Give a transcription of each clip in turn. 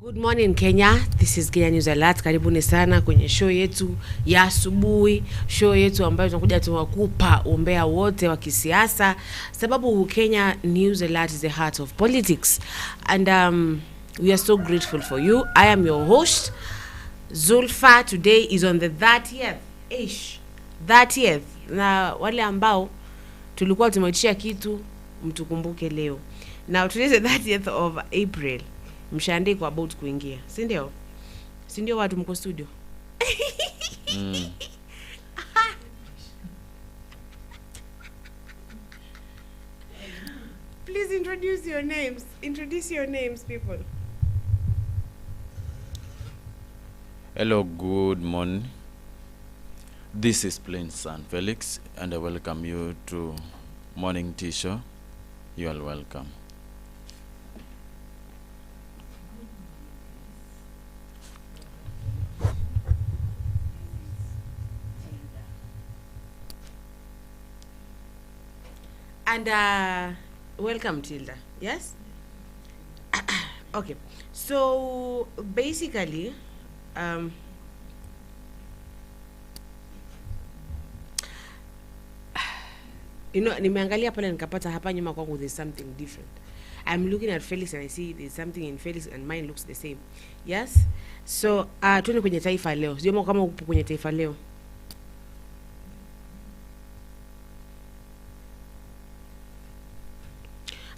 Good morning Kenya, this is Kenya News Alert. Karibuni sana kwenye show yetu ya asubuhi, show yetu ambayo tunakuja tuwakupa umbea wote wa kisiasa, sababu Kenya News Alert is the heart of politics, and we are so grateful for you. I am your host Zulfa. Today is on the 30th, na wale ambao tulikuwa tumeitisha kitu mtukumbuke leo. Now today is the 30th of April. Mshaandiko about kuingia, si ndio? Si ndio watu mko studio? Please introduce your names. Introduce your names, people. Hello, good morning. This is Plain Son Felix, and I welcome you to Morning Tea Show. You are welcome. And welcome Tilda. Yes? Okay. So basically you know, nimeangalia pale nikapata hapa nyuma kwangu there's something different. I'm looking at Felix and I see there's something in Felix and mine looks the same. Yes? So tuende kwenye Taifa Leo. Sio kama upo kwenye Taifa Leo.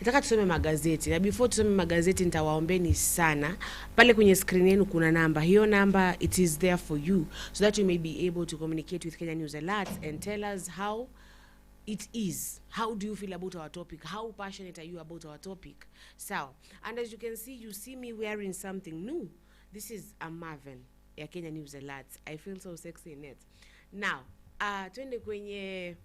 Nataka tusome magazeti. Na before tusome magazeti nitawaombeni sana. Pale kwenye screen yenu kuna namba. Hiyo namba, it is there for you so that you may be able to communicate with Kenya News Alert and tell us how it is. How do you feel about our topic? How passionate are you about our topic? So, and as you can see, you see me wearing something new. This is a Marvin ya Kenya News Alert. I feel so sexy in it. Now, twende kwenye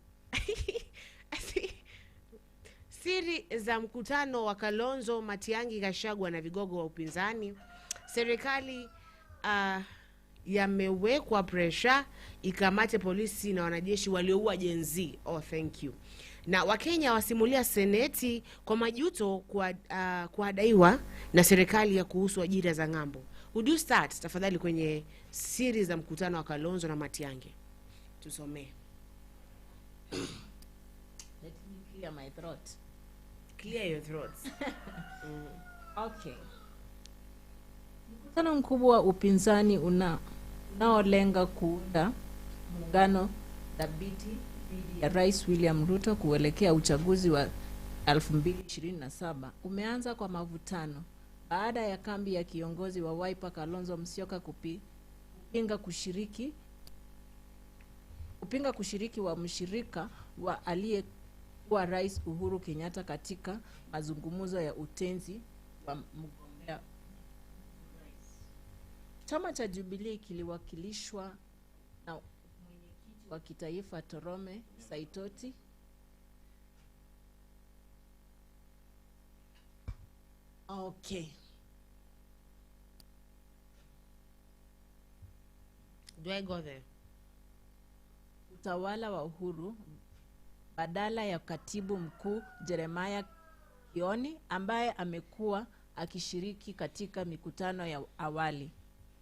siri za mkutano wa Kalonzo, Matiang'i, Gachagua na vigogo wa upinzani. Serikali yamewekwa pressure ikamate polisi na wanajeshi walioua Gen Z. Oh, thank you. Na Wakenya wasimulia seneti kwa majuto kuadaiwa na serikali ya kuhusu ajira za ng'ambo. Would you start tafadhali kwenye siri za mkutano wa Kalonzo na Matiang'i? Tusomee. Let me clear my throat. Clear your throats. Okay. Mkutano mkubwa wa upinzani unaolenga kuunda muungano dhabiti dhidi ya Rais William Ruto kuelekea uchaguzi wa 2027 umeanza kwa mavutano baada ya kambi ya kiongozi wa Wiper Kalonzo Musyoka kupinga kushiriki wa mshirika wa aliyekuwa Rais Uhuru Kenyatta katika mazungumzo ya utenzi wa mgombea rais. Chama cha Jubilee kiliwakilishwa na mwenyekiti wa kitaifa Torome Saitoti. Okay. Do I go there? Utawala wa Uhuru badala ya katibu mkuu Jeremiah Kioni ambaye amekuwa akishiriki katika mikutano ya awali.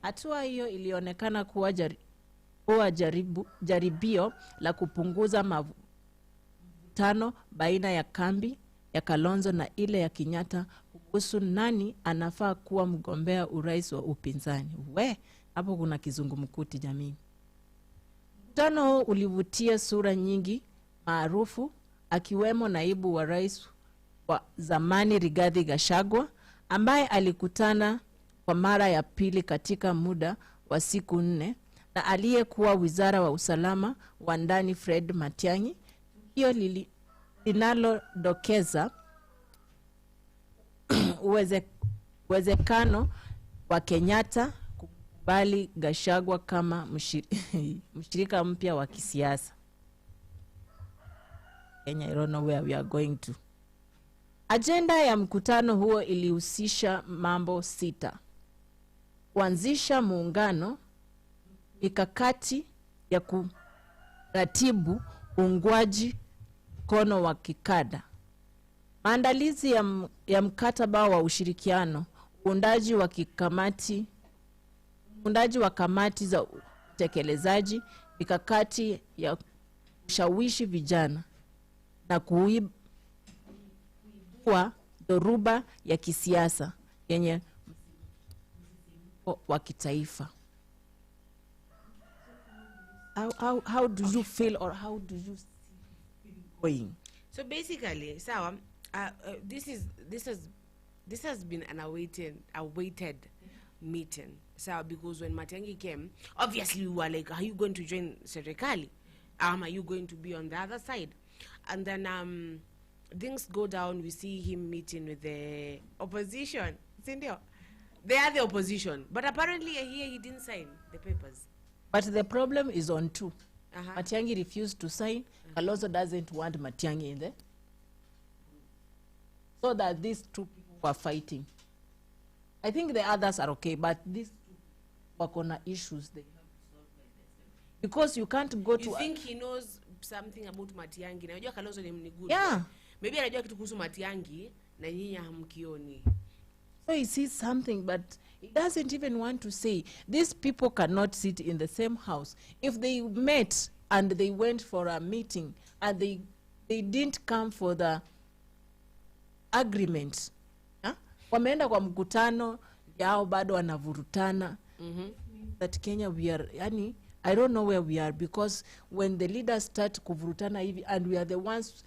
Hatua hiyo ilionekana kuwa jaribio la kupunguza mvutano baina ya kambi ya Kalonzo na ile ya Kenyatta kuhusu nani anafaa kuwa mgombea urais wa upinzani. Hapo kuna kizungumkuti jamii. Mkutano huu ulivutia sura nyingi maarufu akiwemo naibu wa rais wa zamani Rigathi Gachagua ambaye alikutana kwa mara ya pili katika muda wa siku 4 na aliyekuwa wizara wa usalama wa ndani Fred Matiang'i. Hiyo linalodokeza uwezekano wa Kenyatta kukubali Gachagua kama mshirika mpya wa kisiasa. Kenya, I don't know where we are going to. Agenda ya mkutano huo ilihusisha mambo 6. Kuanzisha muungano, mikakati ya kuratibu uungwaji mkono wa kikada, maandalizi ya mkataba wa ushirikiano uundaji wa kamati za utekelezaji, mikakati ya kushawishi vijana na kuibua dhoruba ya kisiasa yenye wa kitaifa. How do you feel, or how do you see it going? So basically, Sawa, this has been an awaited meeting. So because when Matiang'i came, obviously we were like, are you going to join Serikali? Are you going to be on the other side? And then things go down, we see him meeting with the opposition. Sindio? They are the opposition. But apparently here he didn't sign the papers. But the problem is on two. Matiang'i refused to sign. Kalonzo doesn't want Matiang'i in there. So that these two people were fighting. I think the others are okay, but these two work on issues they have to solve by themselves. Because you can't go to... You think he knows something about Matiang'i? Na unajua Kalonzo ni good. Yeah. Maybe anajua kitu kuhusu Matiang'i na nyinyi hamkioni. So he sees something, but he doesn't even want to say. These people cannot sit in the same house. If they met and they went for a meeting and they didn't come for the agreement, wameenda kwa mkutano yao bado wanavurutana. That Kenya we are, yani, I don't know where we are, because when the leaders start kuvurutana hivi and we are the ones,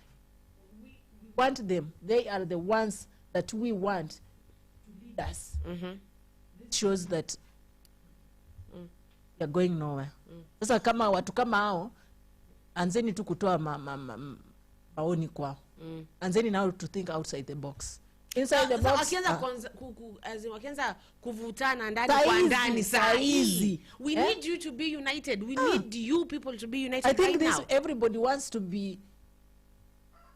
we want them, they are the ones that we want to lead us. This shows that we are going nowhere. Sasa kama watu kama hao, anzeni tu kutoa maoni kwao. Anzeni now to think outside the box. Inside the box. Wakianza kuvutana ndani kwa ndani saizi. We need you to be united. We need you people to be united. I think right now. Everybody wants to be,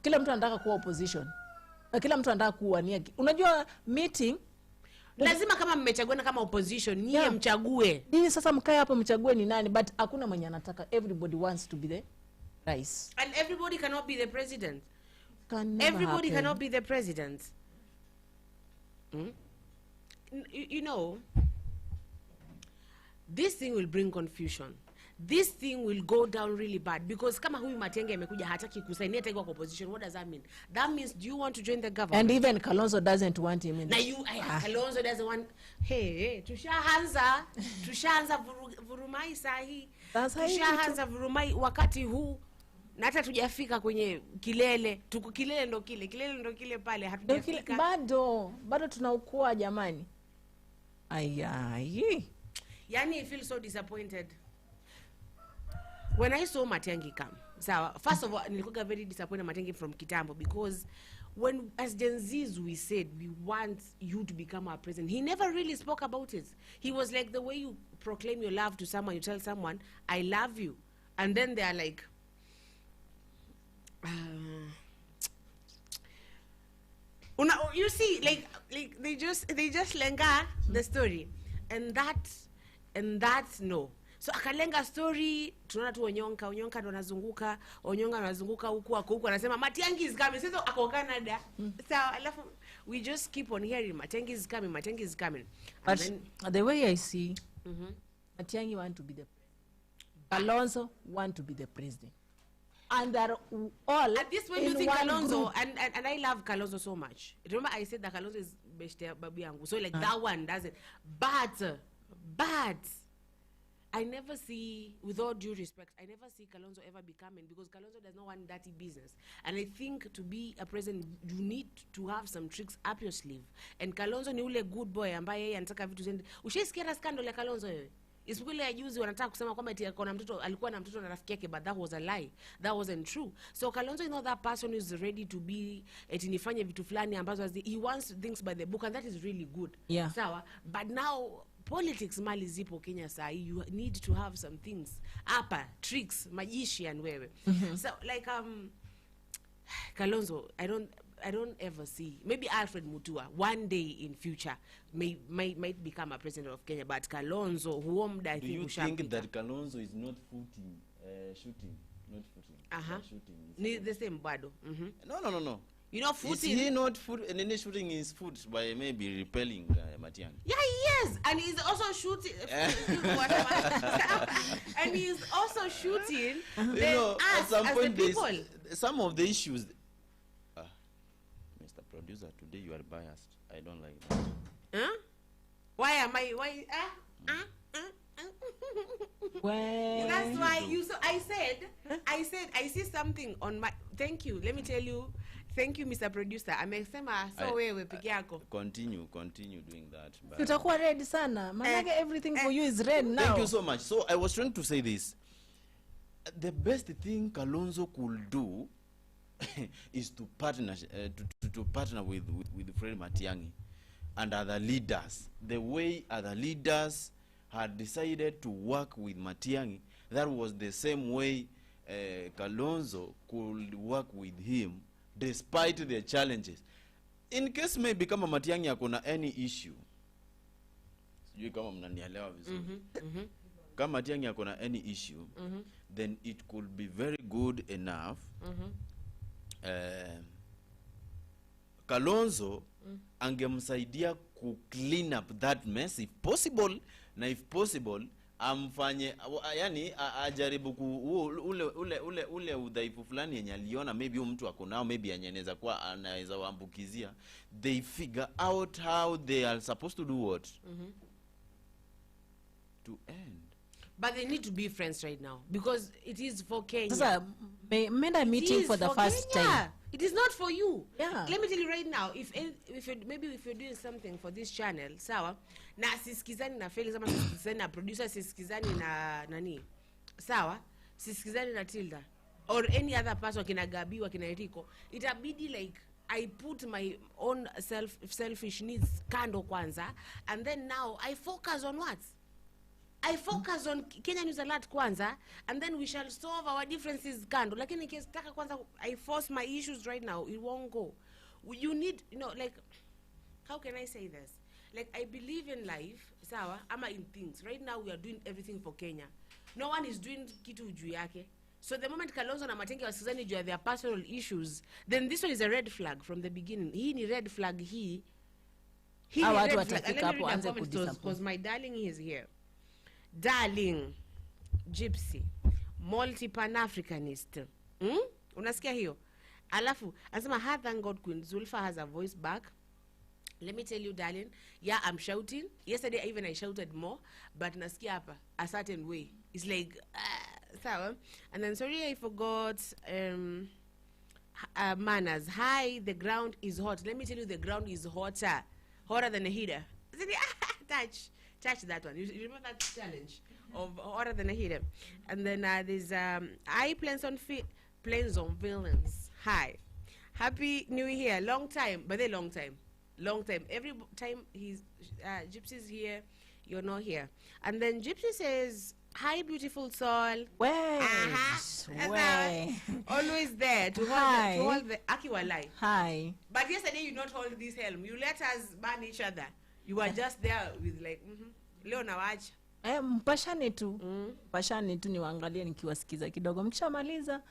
kila mtu anataka kuwa opposition. Na kila mtu anataka kuwania. Unajua meeting lazima kama mmechaguana kama opposition, nyie mchague. Nini sasa mkae hapo mchague ni nani, but hakuna mwenye anataka. Everybody wants to be the rais. And everybody cannot be the president. Everybody cannot be the president. You know, this thing will bring confusion. This thing will go down really bad, because kama huyu Matiang'i amekuja hataki kusainia taifa kwa opposition. What does that mean? That means, do you want to join the government? And even Kalonzo doesn't want him in. Kalonzo doesn't want. Hey, tushaanza vurumai sahi. Tushaanza vurumai wakati huu. Na hata tujafika kwenye kilele. Kilele ndo kile pale, hatujafika. Bado tunaukua jamani. Ayai. Yani I feel so disappointed. When I saw Matiang'i come, so first of all, nilikuwa very disappointed Matiang'i from Kitambo, because when as Gen Zs we said we want you to become our president, he never really spoke about it. He was like, the way you proclaim your love to someone, you tell someone, I love you, and then they are like, you see, like they just lenga the story, and that no. So akalenga story, tunaona tu Onyonka ndo anazunguka huku anasema Matiang'i is coming. Sasa ako Canada. So alafu we just keep on hearing Matiang'i is coming. But then, the way I see, Matiang'i want to be the president. Kalonzo want to be the president. And they're all at this when you think Kalonzo, and I love Kalonzo so much. Remember I said that Kalonzo is beshte babu yangu. So like that one does it. But I never see, with all due respect, I never see Kalonzo ever becoming, because Kalonzo does not want dirty business. And I think to be a president, you need to have some tricks up your sleeve. And Kalonzo ni ule good boy ambaye yeye anataka vitu zende. Ushaisikia scandal ya Kalonzo wewe? Isipule ya juzi wanataka kusema kwamba eti alikuwa na mtoto na rafiki yake, but that was a lie. That wasn't true. So Kalonzo is not that person who is ready to be eti nifanye vitu fulani ambazo he wants things by the book, and that is really good. Yeah. Sawa. But now politics mali zipo Kenya saa hii, you need to have some things hapa, tricks, magician wewe. So like Kalonzo, I don't ever see, maybe Alfred Mutua one day in future might become a president of Kenya, but Kalonzo huo muda I think do you think that Kalonzo is not shooting? Ni the same bado. No. You know, Is footing. he not shooting his foot by maybe repelling Matiang'i? Yeah, he is, and he's also shooting. And he's also shooting. You know, at us some as point, the people. some of the issues. Mr. Producer, today you are biased. I don't like that. Huh? Why am I? Why? Well, That's why you. So I said I see something on my. Thank you. Let me tell you. Thank you, Mr. Producer. Amesema so wewe peke yako. Continue doing that. But tutakuwa red sana. Manake everything for you is red now. thank you so much. So I was trying to say this. The best thing Kalonzo could do is to partner to partner with Fred Matiang'i and other leaders. The way other leaders had decided to work with Matiang'i, that was the same way Kalonzo could work with him despite the challenges. In case maybe kama Matiang'i akona any issue, sijui kama mnanielewa vizuri. Kama Matiang'i akona any issue, then it could be very good enough Kalonzo angemsaidia ku clean up that mess if possible, na if possible amfanye yani ajaribu ule udhaifu fulani yenye aliona maybe mtu akonao maybe anyeneza kwa anaweza waambukizia. They figure out how they are supposed to do what to end. But they need to be friends right now because it is for Kenya. Sasa menda meeting for the first time. It is not for you. Yeah. Let me tell you right now, if you're doing something for this channel, sawa, na sisikizani na Felix ama sisikizani na producer, sisikizani na nani, sawa, sisikizani na Tilda or any other person, kina Gabi wa kina Eriko, itabidi like I put my own selfish needs kando kwanza, and then now I focus on what? I focus on Kenya News Alert kwanza, and then we shall solve our differences kando. Lakini nikitaka kwanza I force my issues right now, it won't go. You need, you know, like, how can I say this? Like, I believe in life, sawa, ama in things. Right now we are doing everything for Kenya. No one is doing kitu juu yake. So the moment Kalonzo na Matiang'i wasikizani juu ya their personal issues, then this one is a red flag from the beginning. Hii ni red flag hii. Hii ni red flag. And let me read the comments because my darling is here. Darling, Gypsy, multi-pan-Africanist. Unasikia hiyo? Alafu, anasema, thank God Queen Zulfa has a voice back. Let me tell you, darling, yeah, I'm shouting. Yesterday, even I shouted more, but nasikia hapa, a certain way. It's like, sawa. And then, sorry, I forgot, manners. Hi, the ground is hot. Let me tell you, the ground is hotter than a heater. Touch that one. You remember that challenge of hotter than a heater? And then there's plains on villains. Hi, happy new year. Long time, but a long time. Every time he's Gypsy's here, you're not here. And then Gypsy says, hi, beautiful soul. Always there to hold the Akiwalai. Hi. But yesterday you not hold this helm. You let us ban each other. You are just there with like, leo na wacha. Mpashane tu. Mpashane tu niwaangalie nikiwasikiza kidogo. Mkishamaliza,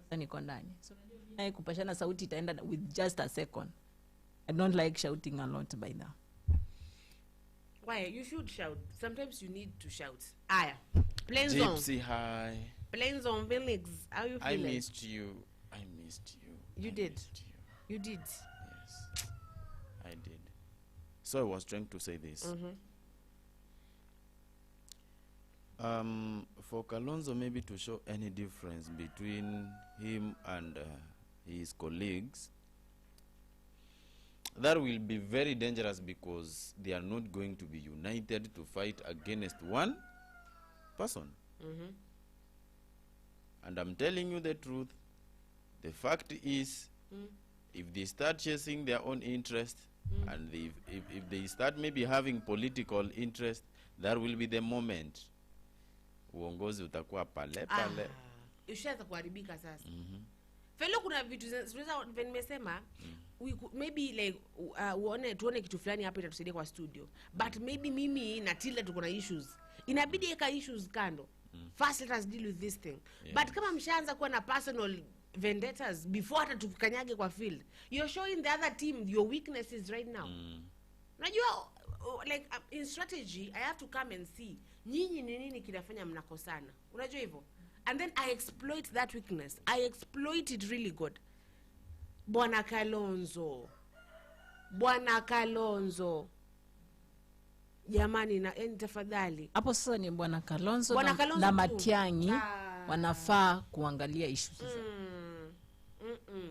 sasa niko ndani. So unajua kupashana sauti itaenda with just a second. I don't like shouting a lot by now. Why? You should shout. Sometimes you need to shout. Aya. Plains on. Gypsy, hi. Plains on Felix. How you feeling? I missed you. You did. You did. Yes, I did. So I was trying to say this. For Kalonzo maybe to show any difference between him and his colleagues, that will be very dangerous because they are not going to be united to fight against one person. And I'm telling you the truth. The fact is, if they start chasing their own interest, and if they start maybe having political interest, that will be the moment uongozi utakuwa pale. Ushaanza kuharibika sasa. Felo kuna vitu zinaweza nimesema maybe like tuone kitu fulani hapa itatusaidia kwa studio. But maybe mimi na Tilda tuko na issues. Inabidi eka issues kando. First let us deal with this thing. But kama mshaanza kuwa na personal vendettas before hata tukanyage kwa field. You're showing the other team your weaknesses right now. Unajua like in strategy I have to come and see nyinyi ni nini kinafanya mnakosana. Unajua hivyo? And then I exploit that weakness. I exploit it really good. Bwana Kalonzo. Jamani na tafadhali. Hapo sasa ni Bwana Kalonzo Kalonzo na Matiang'i wanafaa kuangalia issues.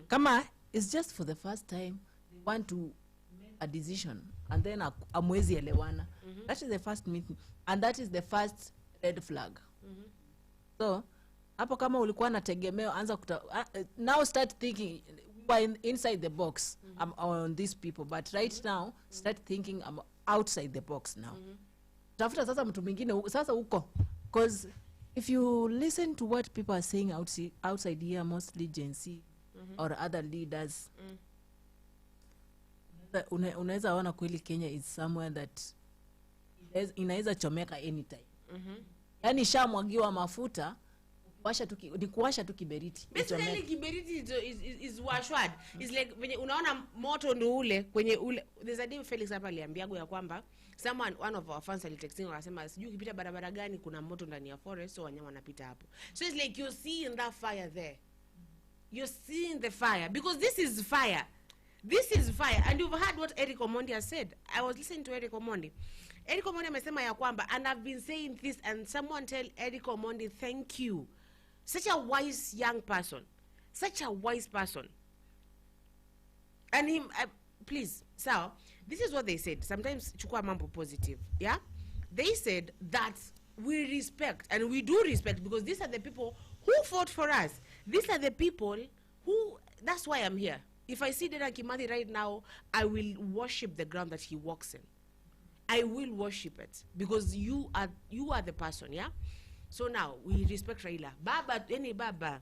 Kama it's just for the first time they want to make a decision and then amwezi elewana. That is the first meeting and that is the first red flag. So hapo kama ulikuwa nategemeo anza now start thinking inside the box on these people, but right now start thinking outside the box now. Tafuta sasa mtu mwingine sasa huko, because if you listen to what people are saying outside here, mostly Gen Z or other leaders, unaweza ona kweli Kenya is somewhere that inaweza chomeka anytime. Yani shamwagiwa mafuta kuwasha tu kiberiti. Basically kiberiti is washwad. It's like when unaona moto ndo ule kwenye ule. There's a day Felix hapa aliambiago ya kwamba one of our fans alitexting akasema sijui ukipita barabara gani kuna moto ndani ya forest, so wanyama wanapita hapo. So it's like you're seeing that fire there. You're seeing the fire because this is fire. This is fire. And you've heard what Eric Omondi has said. I was listening to Eric Omondi. Eric Omondi amesema ya kwamba, and I've been saying this, and someone tell Eric Omondi thank you. Such a wise young person. Such a wise person. And him, please, so, this is what they said. Sometimes, chukua mambo positive, yeah? They said that we respect, and we do respect, because these are the people who fought for us. These are the people who, that's why I'm here. If I see Dedan Kimathi right now, I will worship the ground that he walks in. I will worship it, because you are the person, yeah? So now, we respect Raila. Baba, any Baba.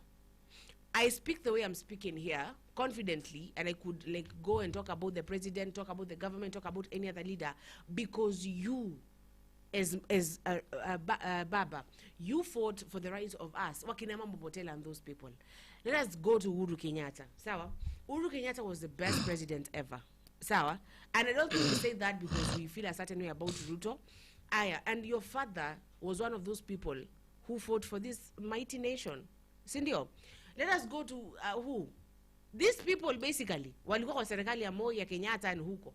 I speak the way I'm speaking here, confidently, and I could like go and talk about the president, talk about the government, talk about any other leader, because you, as Baba, you fought for the rights of us. Wakina Mambo Botela and those people. Let us go to Uhuru Kenyatta. Sawa? Uhuru Kenyatta was the best president ever. Sawa? And I don't think we say that because we feel a certain way about Ruto. Aya, and your father was one of those people who fought for this mighty nation. Sindio? Let us go to who? These people basically, walikuwa kwa serikali ya Moi, ya Kenyatta and huko.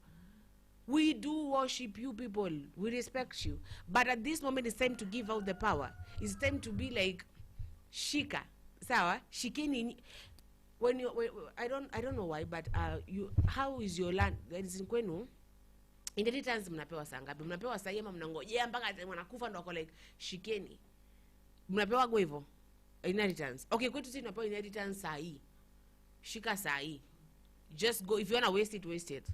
We do worship you people. We respect you. But at this moment, it's time to give out the power. It's time to be like, shika. Sawa? Shikini. When I don't know why, but how is your land? That is in kwenu. Inheritance mnapewa saa ngapi? Mnapewa saa yema mnangojea mpaka wanakufa ndo wako like shikeni. Mnapewa go hivyo. Inheritance. Okay, kwetu sisi tunapewa inheritance saa hii. Shika saa hii. Just go. If you want to waste it, waste it.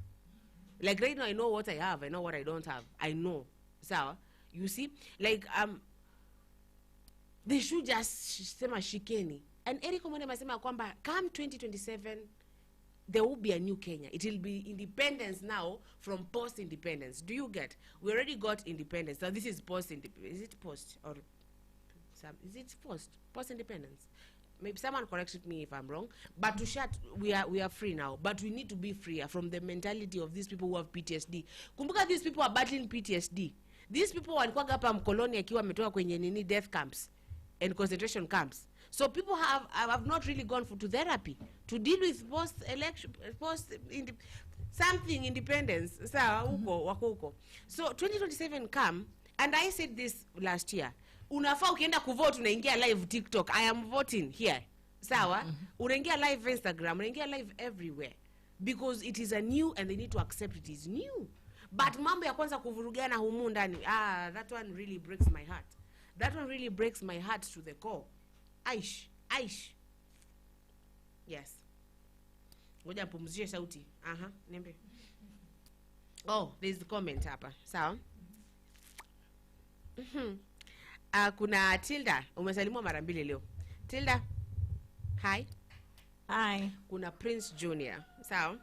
Like right now, I know what I have. I know what I don't have. I know. So, you see? Like, they should just sema shikeni. And Eric Omondi masema kwamba, come 2027, there will be a new Kenya. It will be independence now from post-independence. Do you get? We already got independence. Now, this is post-independence. Is it post? Or is it post? Post-independence? Maybe someone corrected me if I'm wrong, but to shut, we are free now, but we need to be freer from the mentality of these people who have PTSD. Kumbuka, these people are battling PTSD. These people walikuwa hapa mkoloni akiwa ametoka kwenye nini death camps and concentration camps. So people have not really gone to therapy to deal with something independence. Sawa huko wako huko. So 2027 come, and I said this last year. Unafaa ukienda kuvote unaingia live TikTok. I am voting here. Sawa? Unaingia live Instagram, unaingia live everywhere. Because it is a new and they need to accept it is new. But mambo ya kwanza kuvurugana humu ndani, that one really breaks my heart. That one really breaks my heart to the core. Aish. Yes. Ngoja mpumzishe sauti. Niambie. Oh, there's the comment hapa. Sawa? Kuna Tilda, umesalimwa mara mbili leo. Tilda, hi. Hi. Kuna Prince Junior. Sawa?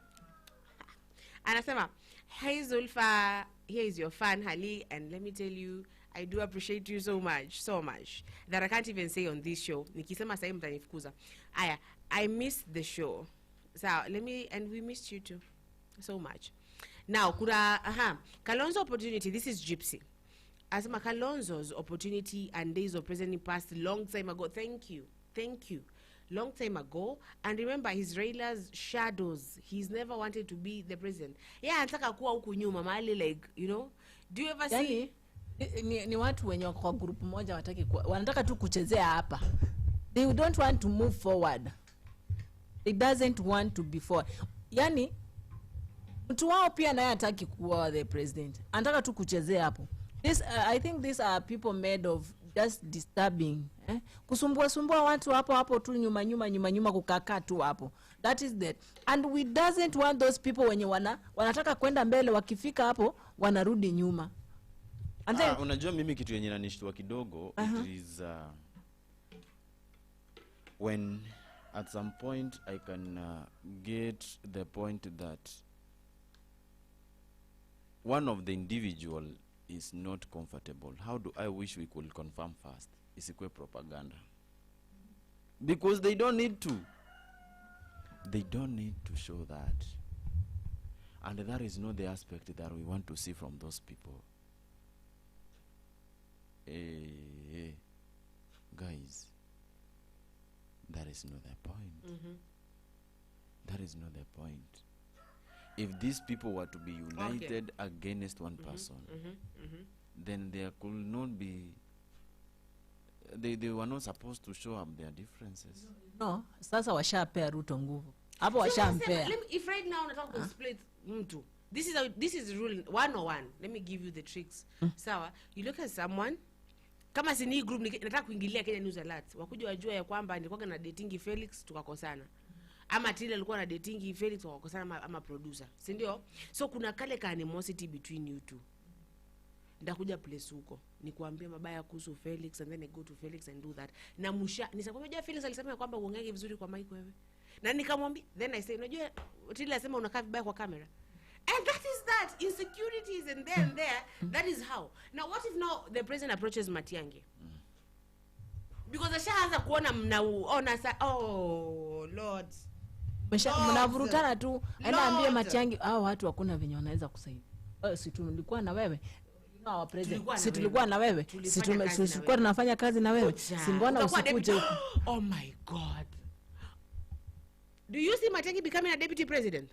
Anasema, hey Zulfa, here is your fan Hali, and let me tell you, I do appreciate you so much that I can't even say on this show. Nikisema sasa mtanifukuza. Aya, I missed the show. So let me, and we missed you too so much. Now, Kalonzo opportunity, this is Gypsy. As my Kalonzo's opportunity and days of president passed long time ago. Thank you. Long time ago. And remember, his Raila's shadows. He's never wanted to be the president. Yeah, anataka kuwa huku nyuma mahali, like, you know. Do you ever see? Ni watu wenye wako kwa group moja wataki wanataka tu kuchezea hapa. They don't want to move forward. It doesn't want to be forward. Yani mtu wao pia naye hataki kuwa the president. Anataka tu kuchezea hapo. This I think these are people made of just disturbing, kusumbua watu hapo tu nyuma kukakaa tu hapo. That is that. And we doesn't want those people wenye wanataka kwenda mbele, wakifika hapo wanarudi nyuma. And then unajua mimi kitu yenye nanishtua kidogo, it is when at some point I can get the point that one of the individual is not comfortable. How do I wish we could confirm first? Isikwe propaganda. Because they don't need to. They don't need to show that. And that is not the aspect that we want to see from those people. Guys, that is not the point. That is not the point. If these people were to be united against one person, then there could not be, they were not supposed to show up their differences. No, sasa washapea Ruto nguvu. Hapo washampea. If right now nataka to split mtu. This is rule 101. Let me give you the tricks. Sawa, you look at someone, kama sini group nataka kuingilia Kenya News Alert. Wakuja wajua ya kwamba nilikuwa na dating Felix tukakosana. Ama Tile alikuwa na dating Felix wakakosana ama producer. Si ndio? So kuna kale ka animosity between you two. Ndakuja place huko. Nikuambia mabaya kuhusu Felix and then I go to Felix and do that. Na nisakwambia Felix alisema kwamba uongee vizuri kwa mic wewe. Na nikamwambia, then I say, unajua Tile alisema unakaa vibaya kwa kamera. And that is that. Insecurities and there. That is how. Now what if now the president approaches Matiang'i? Because ashaanza kuona mnaona Lord. Mnavurutana tu. Anaambia Matiang'i hao watu hakuna venye wanaweza kusaidia. Si tulikuwa na wewe. Our president. Si tulikuwa na wewe. Si tulikuwa tunafanya kazi na wewe. Si mbona usikuje huko? Oh my God. Do you see Matiang'i becoming a deputy president?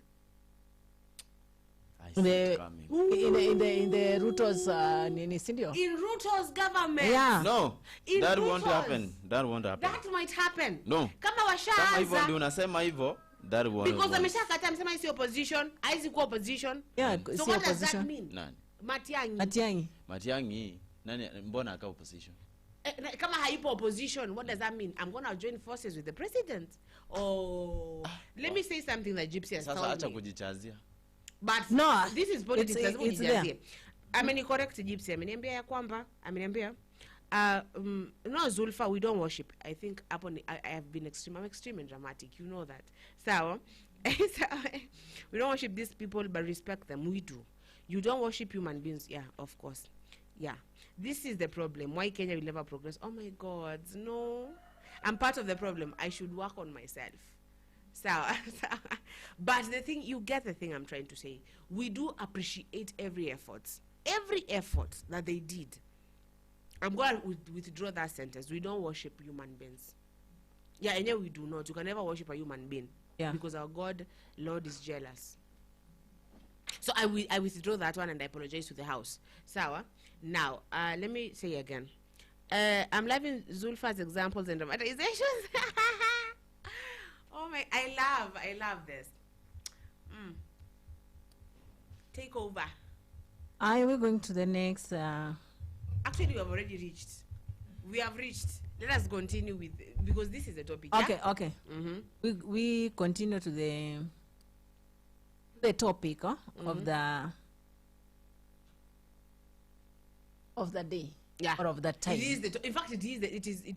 I see it coming. In the Ruto's nini, sindio? In Ruto's government. Yeah. No, in that Ruto's. won't happen. That won't happen. That might happen. No. Kama hivyo ndio washaanza. unasema hivyo, that won't. Because ameshakata amesema isi opposition, haizi kuwa opposition. Yeah, So si what does that opposition. mean? Nani? Matiang'i. Matiang'i, nani mbona aka opposition? Kama haipo opposition, what does that mean? I'm going to join forces with the president. Let me say something that Gypsy has Sasa told acha me. kujichazia. But No, this is politics. it's there. Correct Gypsy. Ameniambia ya kwamba, no Zulfa, we don't worship. I think I have been extreme. I'm extreme and dramatic. You know that. So we don't worship these people, but respect them. We do. You don't worship human beings. Yeah, of course. Yeah. This is the problem. Why Kenya will never progress. Oh my God, no. I'm part of the problem. I should work on myself. So, but the thing, you get the thing I'm trying to say. We do appreciate every effort that they did. I'm going to withdraw that sentence. We don't worship human beings. Yeah, and yet we do not. You can never worship a human being. Yeah. Because our God, Lord, is jealous. So I withdraw that one and I apologize to the house. Sawa. Now, let me say again. I'm loving Zulfa's examples and dramatizations. Oh my, I love this. Take over. We're going to the next. Actually, we have already reached. We have reached. Let us continue with, because this is the topic. Okay, yeah? okay. We continue to the topic of the day. Yeah. Or of the time. It is in fact, it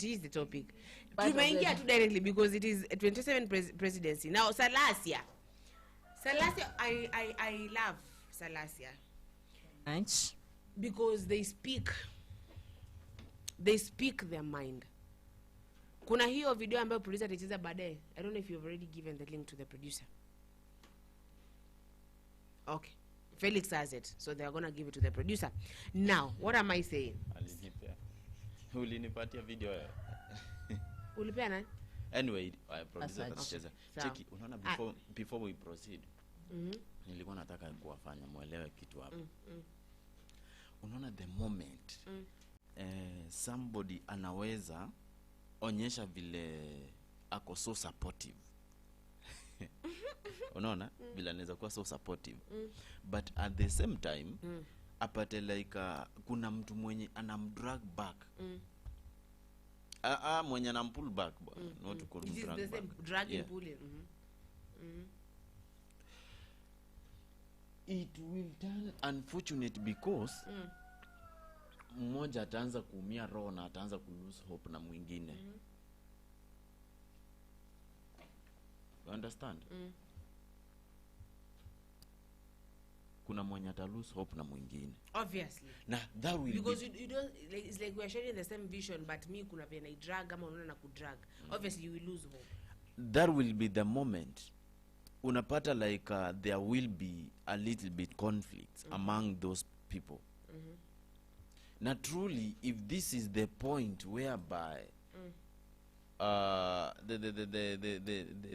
is the topic. But Tumeingia tu directly because it is 27 presidency. Now, Salasya, I love Salasya. Right. Because they speak their mind. Kuna hiyo video ambayo producer atacheza baadaye. I don't know if you've already given the link to the producer. Okay. Felix has it, so they are going to give it to the producer. Now, what am I saying? Ulinipatia video ya. Ulipea nani? Anyway, producer atacheza. Sawa. Cheki, unaona before we proceed. Nilikuwa nataka kuwafanya muelewe kitu hapa. Unaona the moment somebody anaweza onyesha vile ako so supportive. Unaona vile anaweza kuwa so supportive. But at the same time apate like kuna mtu mwenye anamdrag back. Mwenye anampull back, not to call him drag back. Dragging, pulling. It will turn unfortunate because mmoja ataanza kuumia roho na ataanza ku lose hope na mwingine. You understand? Kuna mwenye ata lose hope na mwingine. Obviously. Na that will because you don't like, it's like we are sharing the same vision, but me kuna pia na drag ama unaona na kudrag. Obviously you will lose hope. That will be the moment unapata like there will be a little bit conflict among those people. Now truly, if this is the point whereby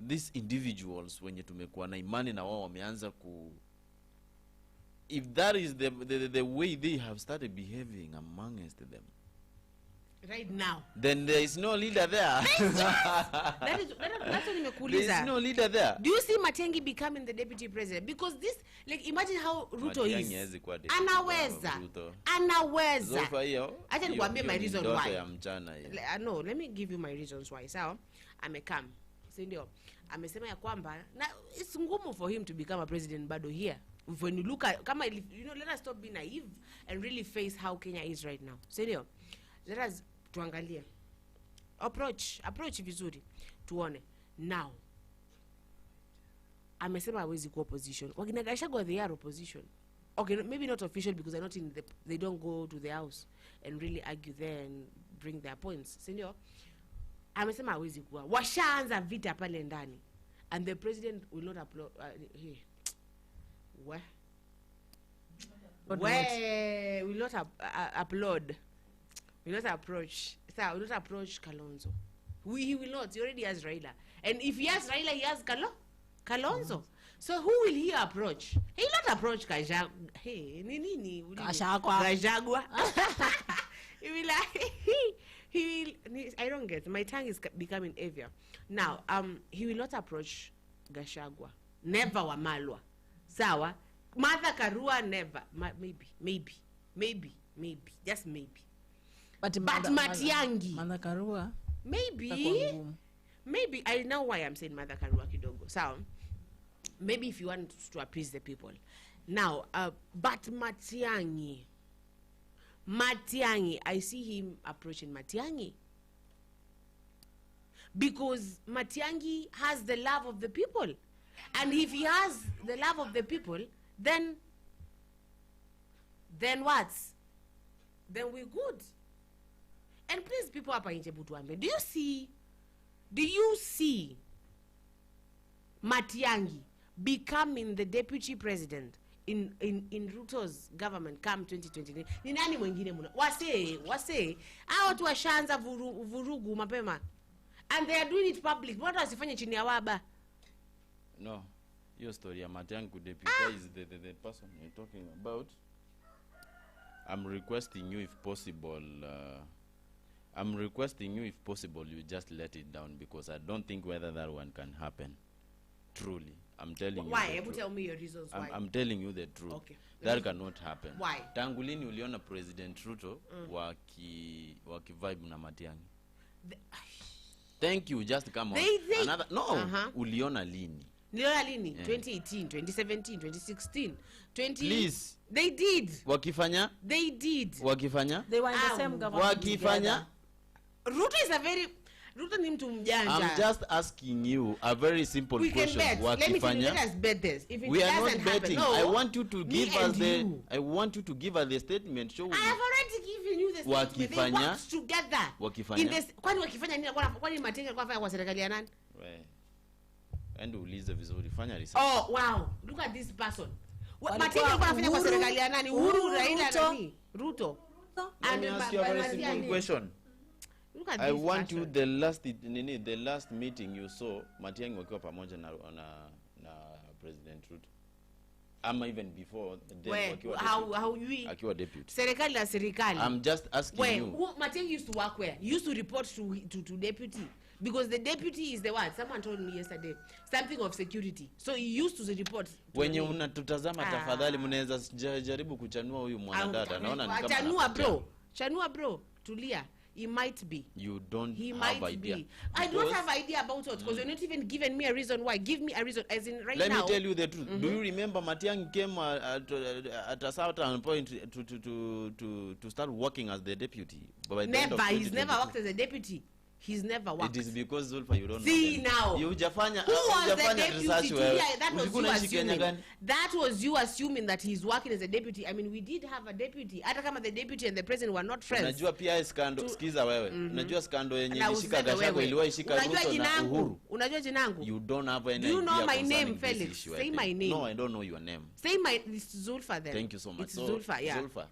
these individuals wenye tumekuwa na imani na wao wameanza ku, if that is the way they have started behaving amongst them right now, then there is no leader there. that's what nimekuuliza. There is no leader there. Do you see Matiang'i becoming the deputy president? Because this, like, imagine how Ruto is. Anaweza. Acha nikwambie my reason why. No, let me give you my reasons why. Sawa, amekam. Si ndio? Amesema ya kwamba na it's ngumu for him to become a president bado here. When you look at, kama, you know, let us stop being naive and really face how Kenya is right now. Si ndio? Let us tuangalie. Approach vizuri. Tuone. Now, amesema hawezi kuwa opposition. Wakina Gachagua they are opposition. Okay, maybe not official because they're not in the, they don't go to the house and really argue there and bring their points. Sindio? Amesema hawezi kuwa. Washaanza vita pale ndani. And the president will not applaud. Will not applaud. Will not approach. Sir, will not approach Kalonzo. He will not. He already has Raila. And if he has Raila, he has Kalonzo. So who will he approach? He will not approach Gachagua. Hey, Gachagua. He will like, he will, I don't get. My tongue is becoming heavier. Now, he will not approach Gachagua. Never Wamalwa. Sawa. Martha Karua, never. Maybe. Just maybe. But Matiang'i. Martha Karua. Maybe. I know why I'm saying Martha Karua kidogo. So, maybe if you want to appease the people. Now, but Matiang'i, I see him approaching Matiang'i. Because Matiang'i has the love of the people. And if he has the love of the people, then what? Then we're good. And please, people hapa nje butuambe, do you see Matiang'i becoming the deputy president in Ruto's government come 2029? Ni nani mwingine muna? Wase hao watu washaanza vurugu mapema. And they are doing it public. What wasifanye chini ya waba? No. Your story ya Matiang'i kudepute is the person you're talking about. I'm requesting you if possible you just let it down, because I don't think whether that one can happen. Truly, I'm telling you. Why? Tell me your reasons why. I'm telling you the truth. Okay. That cannot happen. Why? Tangulini uliona President Ruto waki vibe na Matiang'i. Thank you. Just come on. Another no. Uliona lini? 2018, 2017, 2016, Please. They did. Wakifanya? They did. Wakifanya? They were in the same government. Wakifanya? Ruto ni mtu mjanja. I'm just asking you a very simple question. Wakifanya? Let us bet this. If it we are not betting. No, I want you to give us the statement. Show I have already given already knew the statement. They Wakifanya? worked together. Wakifanya? In this, kwani wakifanya nini? Kwani Matiang'i alikuwa afanya kwa serikali ya nani? And ulize vizuri, fanya research. Oh, wow. Look at this person. Walikuwa Matiang'i alikuwa anafanya kwa Uhuru, serikali ya nani? Uhuru, Raila Ruto. nani? Ruto. Let me ask you a very simple Matiang'i. question. Look at I this want you person. the last meeting you saw Matiang'i wakiwa pamoja na President Ruto. Ama even before then wakiwa How you akiwa deputy. serikali na serikali. I'm just asking you. Who Matiang'i used to work where? He used to report to deputy, because the deputy is the what? Someone told me yesterday, something of security. So he used to report to Wenye unatutazama tafadhali mnaweza jaribu kuchanua huyu mwanadada. Naona ni kama chanua bro, tulia. He might be. You don't He have might idea. be. I don't have idea about it, because you're not even giving me a reason why. Give me a reason, as in right Let now. me tell you the truth. Do you remember Matiang'i came at a certain point to start working as the deputy? By the end of Never. He's never 2022. worked as a deputy. He's never worked. It is because Zulfa, you don't See know. now. You hujafanya Who was the hujafanya deputy? research wewe. That was Ulikuwa you unaishi Kenya assuming. gani? That was you assuming that he's working as a deputy. I mean, we did have a deputy. Hata kama the deputy and the president were not friends. Unajua pia skando, sikiza wewe. Unajua skando yenye Na ilishika useme Gachagua wewe. iliwahi shika Unajua Ruto na jinangu? Uhuru. Unajua jinangu? You don't have any Do you know idea my name, concerning this Felix? issue, I Say think. my name. No, I don't know your name. Say my, it's Zulfa then. Thank you so much. It's Zulfa, yeah. Zulfa.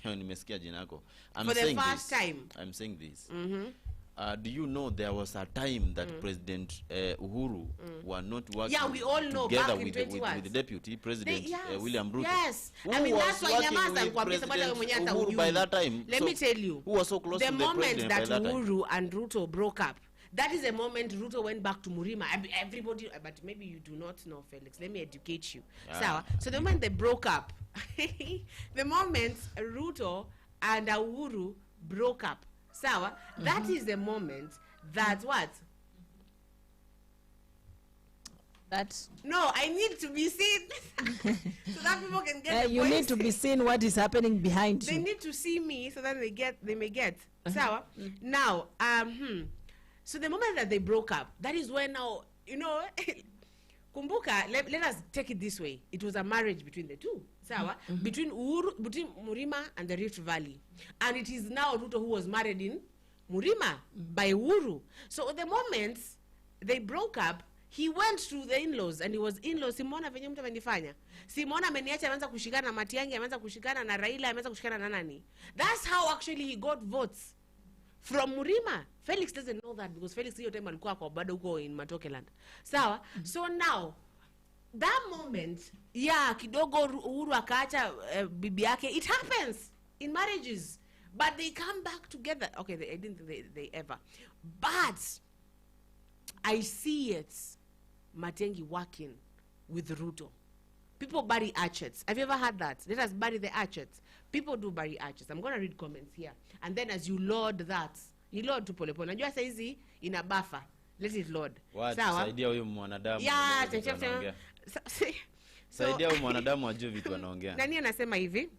Nimesikia jina yako. I'm For the saying first this. time. I'm saying this. Do you know there was a time that President Uhuru were not working Yeah, we all know together back in with 21. the deputy president Yes, William Ruto? yes. Who I mean, was that's why working Nyamaza with alikuwa sababu President mwenye hata Uhuru hujui. by that time? Let me tell you. Who was so close the to the moment president that by that time? Uhuru and Ruto broke up, that is the moment Ruto went back to Murima. Everybody, but maybe you do not know, Felix. Let me educate you. So the moment they broke up, the moment Ruto and Uhuru broke up, that is the moment that what? That's No, I need to be seen so that people can get the you point. need to be seeing what is happening behind They you. need to see me so that they may get. Sawa? Now, so the moment that they broke up, that is when now, you know, kumbuka, let us take it this way. It was a marriage between the two. Sawa? Between Murima and the Rift Valley. And it is now Ruto who was married in Murima by Uhuru. So the moment they broke up, he went to the in-laws and he was in-laws. Simona venye mtu amenifanya. Simona ameniacha, ameanza kushikana na Matiang'i, ameanza kushikana na Raila, ameanza kushikana na nani. That's how actually he got votes from Murima. Felix doesn't know that because Felix hiyo time alikuwa kwa bado huko in Matokeland. Sawa? So now that moment, yeah, kidogo Uhuru akaacha bibi yake. It happens in marriages. But they come back together. Okay, I didn't think they ever. But I see it, Matiang'i working with Ruto. People bury hatchets. Have you ever heard that? Let us bury the hatchets. People do bury hatchets. I'm going to read comments here. And then as you load that, you load to pole pole. Najua saizi ina buffer. Let it load. What? Sawa? Saidia huyu mwanadamu. Yeah, Saidia huyu mwanadamu ajue vitu anaongea. Nani anasema hivi?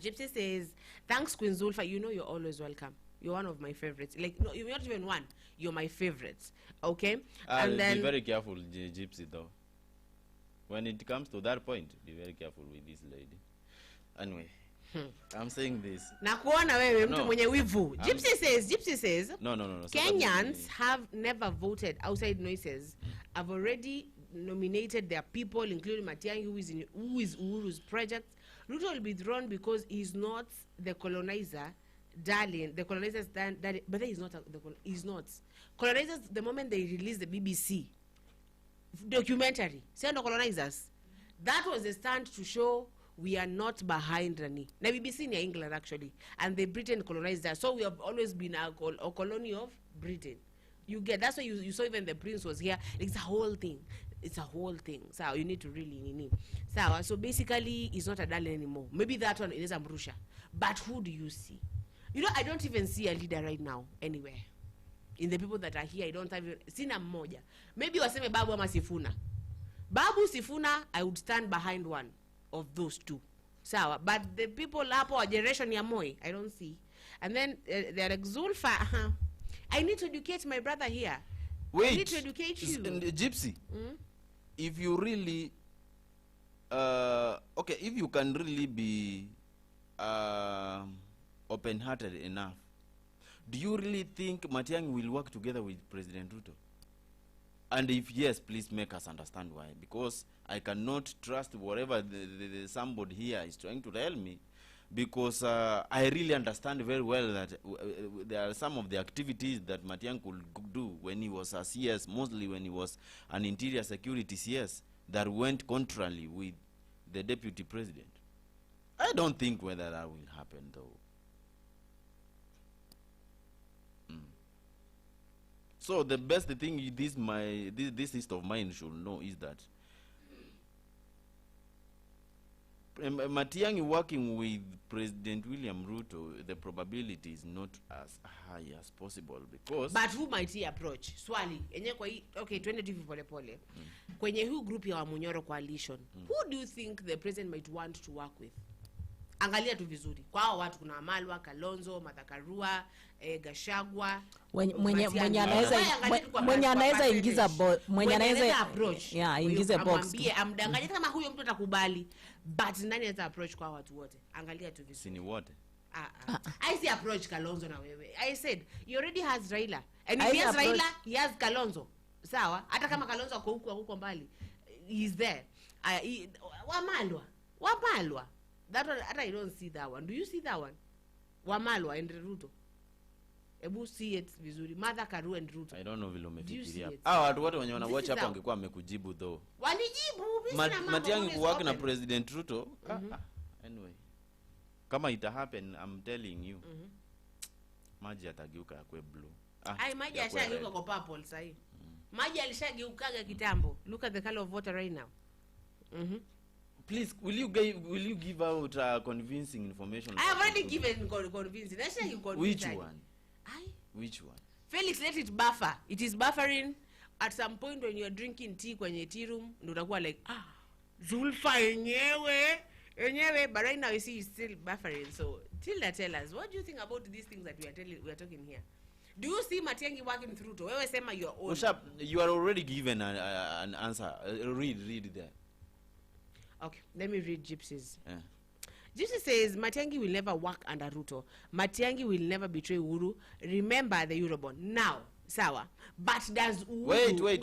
Gypsy says, thanks Queen Zulfa, you know you're always welcome. You're one of my favorites. Like, no, you're not even one. You're my favorites. Okay? And then be very careful, Gypsy, though. When it comes to that point, be very careful with this lady. Anyway, I'm saying this. Nakuona wewe mtu No. mwenye wivu. Gypsy says, No. Kenyans have never voted outside noises. I've already nominated their people, including Matiang'i, who is Uhuru's project. Ruto will be thrown because he's not the colonizer, darling. The colonizers, but then he's not. He's not. Colonizers, the moment they released the BBC documentary, send the colonizers. That was a stand to show we are not behind Rani. Now BBC in England actually, and the Britain colonized us. So we have always been a colony of Britain. You get, that's why you saw even the prince was here. It's a whole thing. It's a whole thing. So you need to really so basically he's not a darling anymore. Maybe that one is Amrusha. But who do you see? You know, I don't even see a leader right now anywhere. In the people that are here, I don't have sina mmoja. Maybe waseme Babu ama Sifuna. Babu, Sifuna, I would stand behind one of those two. Sawa, but the people hapo wa generation ya Moi, I don't see. And then they're like Zulfa. I need to educate my brother here. Wait. I need to educate you. Gypsy, if you really, okay, if you can really be open-hearted enough, do you really think Matiang'i will work together with President Ruto? And if yes, please make us understand why. Because I cannot trust whatever the somebody here is trying to tell me. Because I really understand very well that there are some of the activities that Matiang'i could do when he was a CS, mostly when he was an interior security CS, that went contrarily with the deputy president. I don't think whether that will happen though. So the best thing this list of mine should know is that Matiang'i working with President William Ruto, the probability is not as high as possible because. But who might he approach? Swali. Okay, 20 pole pole. Kwenye huu group ya Wamunyoro coalition, who do you think the president might want to work with? Angalia tu vizuri. Kwa hao watu kuna Amalwa, Kalonzo, Mathakarua, Gashagwa. Mwenye anaweza ingiza mwenye anaweza approach. Yeah, ingize box. Amwambie amdanganye kama huyo mtu atakubali. But nani anaweza approach kwa watu wote? Angalia tu vizuri. Sini wote. I see approach Kalonzo na wewe. I said he already has Raila. And if he has Raila, he has Kalonzo. Sawa? Hata kama Kalonzo ako huko mbali, he's there. Wamalwa. That one, I don't see that one. Do you see that one? Wamalwa and Ruto. Ebu see it vizuri. Mathakarua and Ruto. I don't know vile umefikiria. Watu wote wenye wanawatch hapa wangekuwa wamekujibu though. Walijibu. Matiang'i work na President Ruto. Anyway. Kama ita happen, I'm telling you. Maji atageuka yakwe blue. Maji ashageuka kwa purple sahi. Maji alishageukaga kitambo. Look at the color of water right now. Please, will you give out convincing information? I have already given convincing. I say you convince. Which one? Which one? Felix, let it buffer. It is buffering. At some point when you are drinking tea kwenye tea room, ndo utakuwa like, Zulfa enyewe. But right now you see it's still buffering. So, Tilda, tell us, what do you think about these things that we are talking here? Do you see Matiang'i working through to? Wewe sema your own. You are already given an answer. Read there. Okay, let me read Gypsy's. Gypsy says, Matiang'i will never work under Ruto. Matiang'i will never betray Uhuru. Remember the Eurobond. Now, sawa. But does Uhuru... Wait.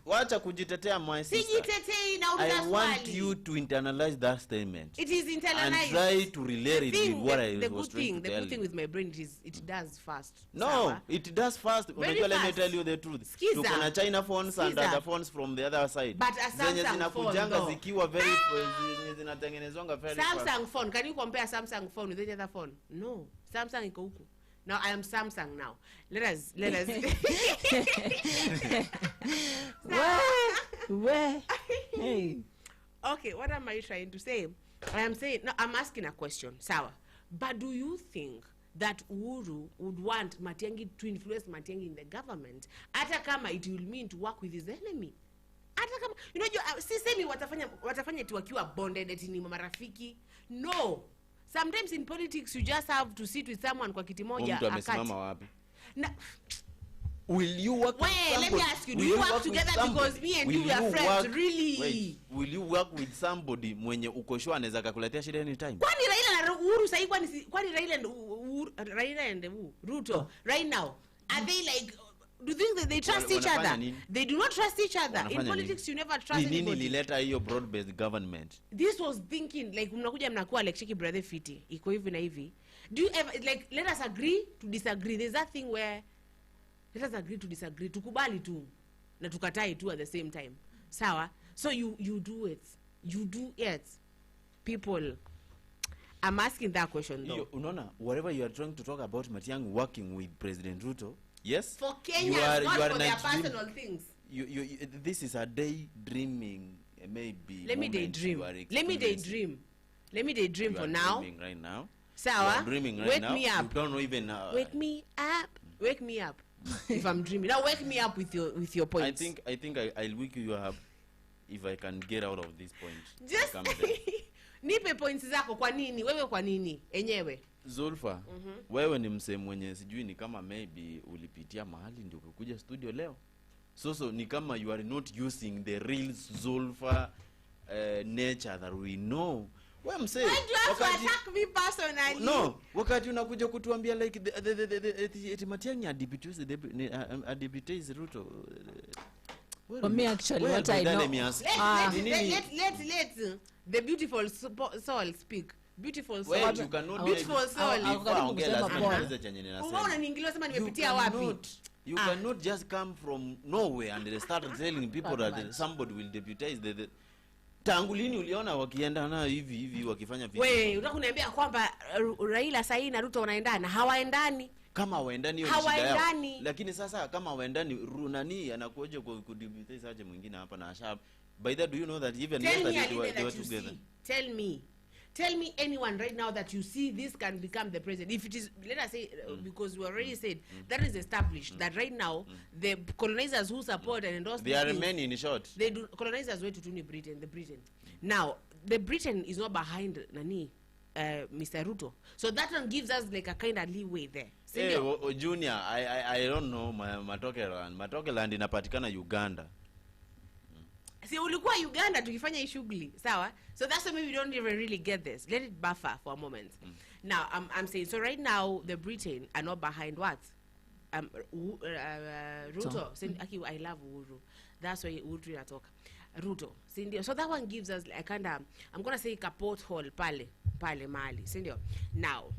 Wacha kujitetea my sister. Sijitetei na I want you to internalize that statement. It is internalized. And try to relate it with what I was trying to tell you. The good thing with my brain is it does fast. No, sawa? It does fast. Very Let me fast. tell you the truth. Skiza. Tukona China phones and other phones from the other side. But a Samsung phone, though. Zikiwa very zinatengenezwanga very Samsung fast. phone. Can you compare Samsung phone with any other phone? No. Samsung iko huku. Now I am Samsung now. Let us. Where? Hey. Okay, what am I trying to say? I'm asking a question, sawa. But do you think that Uhuru would want Matiang'i to influence Matiang'i in the government? Hata kama it will mean to work with his enemy. Hata kama, sisemi watafanya tu wakiwa bonded eti ni marafiki. No. Sometimes in politics you just have to sit with someone kwa kiti moja Mtu amesimama wapi? Will you work with somebody? Let me ask you, do you work together because me and you are friends? Really? Wait, will you work with somebody mwenye uko sure anaweza kukuletea shida anytime? Kwani Raila na Uhuru sasa kwani Raila and Ruto right now are they like, do you think that they trust each other? They do not trust each other. In politics you never trust anybody. Nini lileta hiyo broad based government? This was thinking like mnakuja mnakuwa like shiki brother fiti iko hivi na hivi. Do you ever like let us agree to disagree? There's that thing where let us agree to disagree. Tukubali tu na tukatai tu at the same time. Sawa? So you do it. You do it. People, I'm asking that question though. Unaona, whatever you are trying to talk about Matiang'i working with President Ruto, yes? For Kenya, not for their personal things. This is a daydreaming, maybe. Let me daydream. Let me daydream for now. Dreaming right now. Sawa? You are dreaming right wake now. Me up. You don't know even. Wake me up. Wake me up. If I'm dreaming. Now wake me up with your points. I think I'll wake you up if I can get out of this point. Just nipe points zako kwa nini? Wewe kwa nini? Enyewe. Zulfa, wewe ni msee mwenye sijui ni kama maybe ulipitia mahali ndio ukuja studio leo. So ni kama you are not using the real Zulfa nature that we know. Wewe msee. Why do you have to attack me personally? No, wakati unakuja kutuambia like the Matiang'i deputies Ruto. For me, actually, what I know... Let the beautiful soul speak. Beautiful soul. Well, you cannot beautiful soul. You cannot just come from nowhere and start telling people that somebody will deputize the tangu lini uliona wakienda na hivi wakifanya vitu? Wewe unataka kuniambia kwamba Raila sahi na Ruto wanaendana? Hawaendani. Kama waendani hiyo shida yao. Lakini sasa kama waendani Runani anakuja kudebutize aje mwingine hapa na Ashab. By that, do you know that even yesterday they were together? Tell me anyone right now that you see this can become the president. If it is, let us say, because we already said that is established that right now the colonizers who support and endorse there are many in short. They do colonizers went to Britain. Now the Britain is not behind Nani, Mr. Ruto. So that one gives us like a kind of leeway there. Hey, Junior, I don't know Matokeland inapatikana Uganda. See, ulikuwa Uganda tukifanya hii shughuli, sawa? So that's why maybe we don't even really get this. Let it buffer for a moment. Now, I'm saying, so right now, the Britain are not behind what? Ruto. I love Uhuru. That's why Uhuru inatoka. Ruto. So that one gives us like kind of, I'm going to say a porthole pale mali. Now,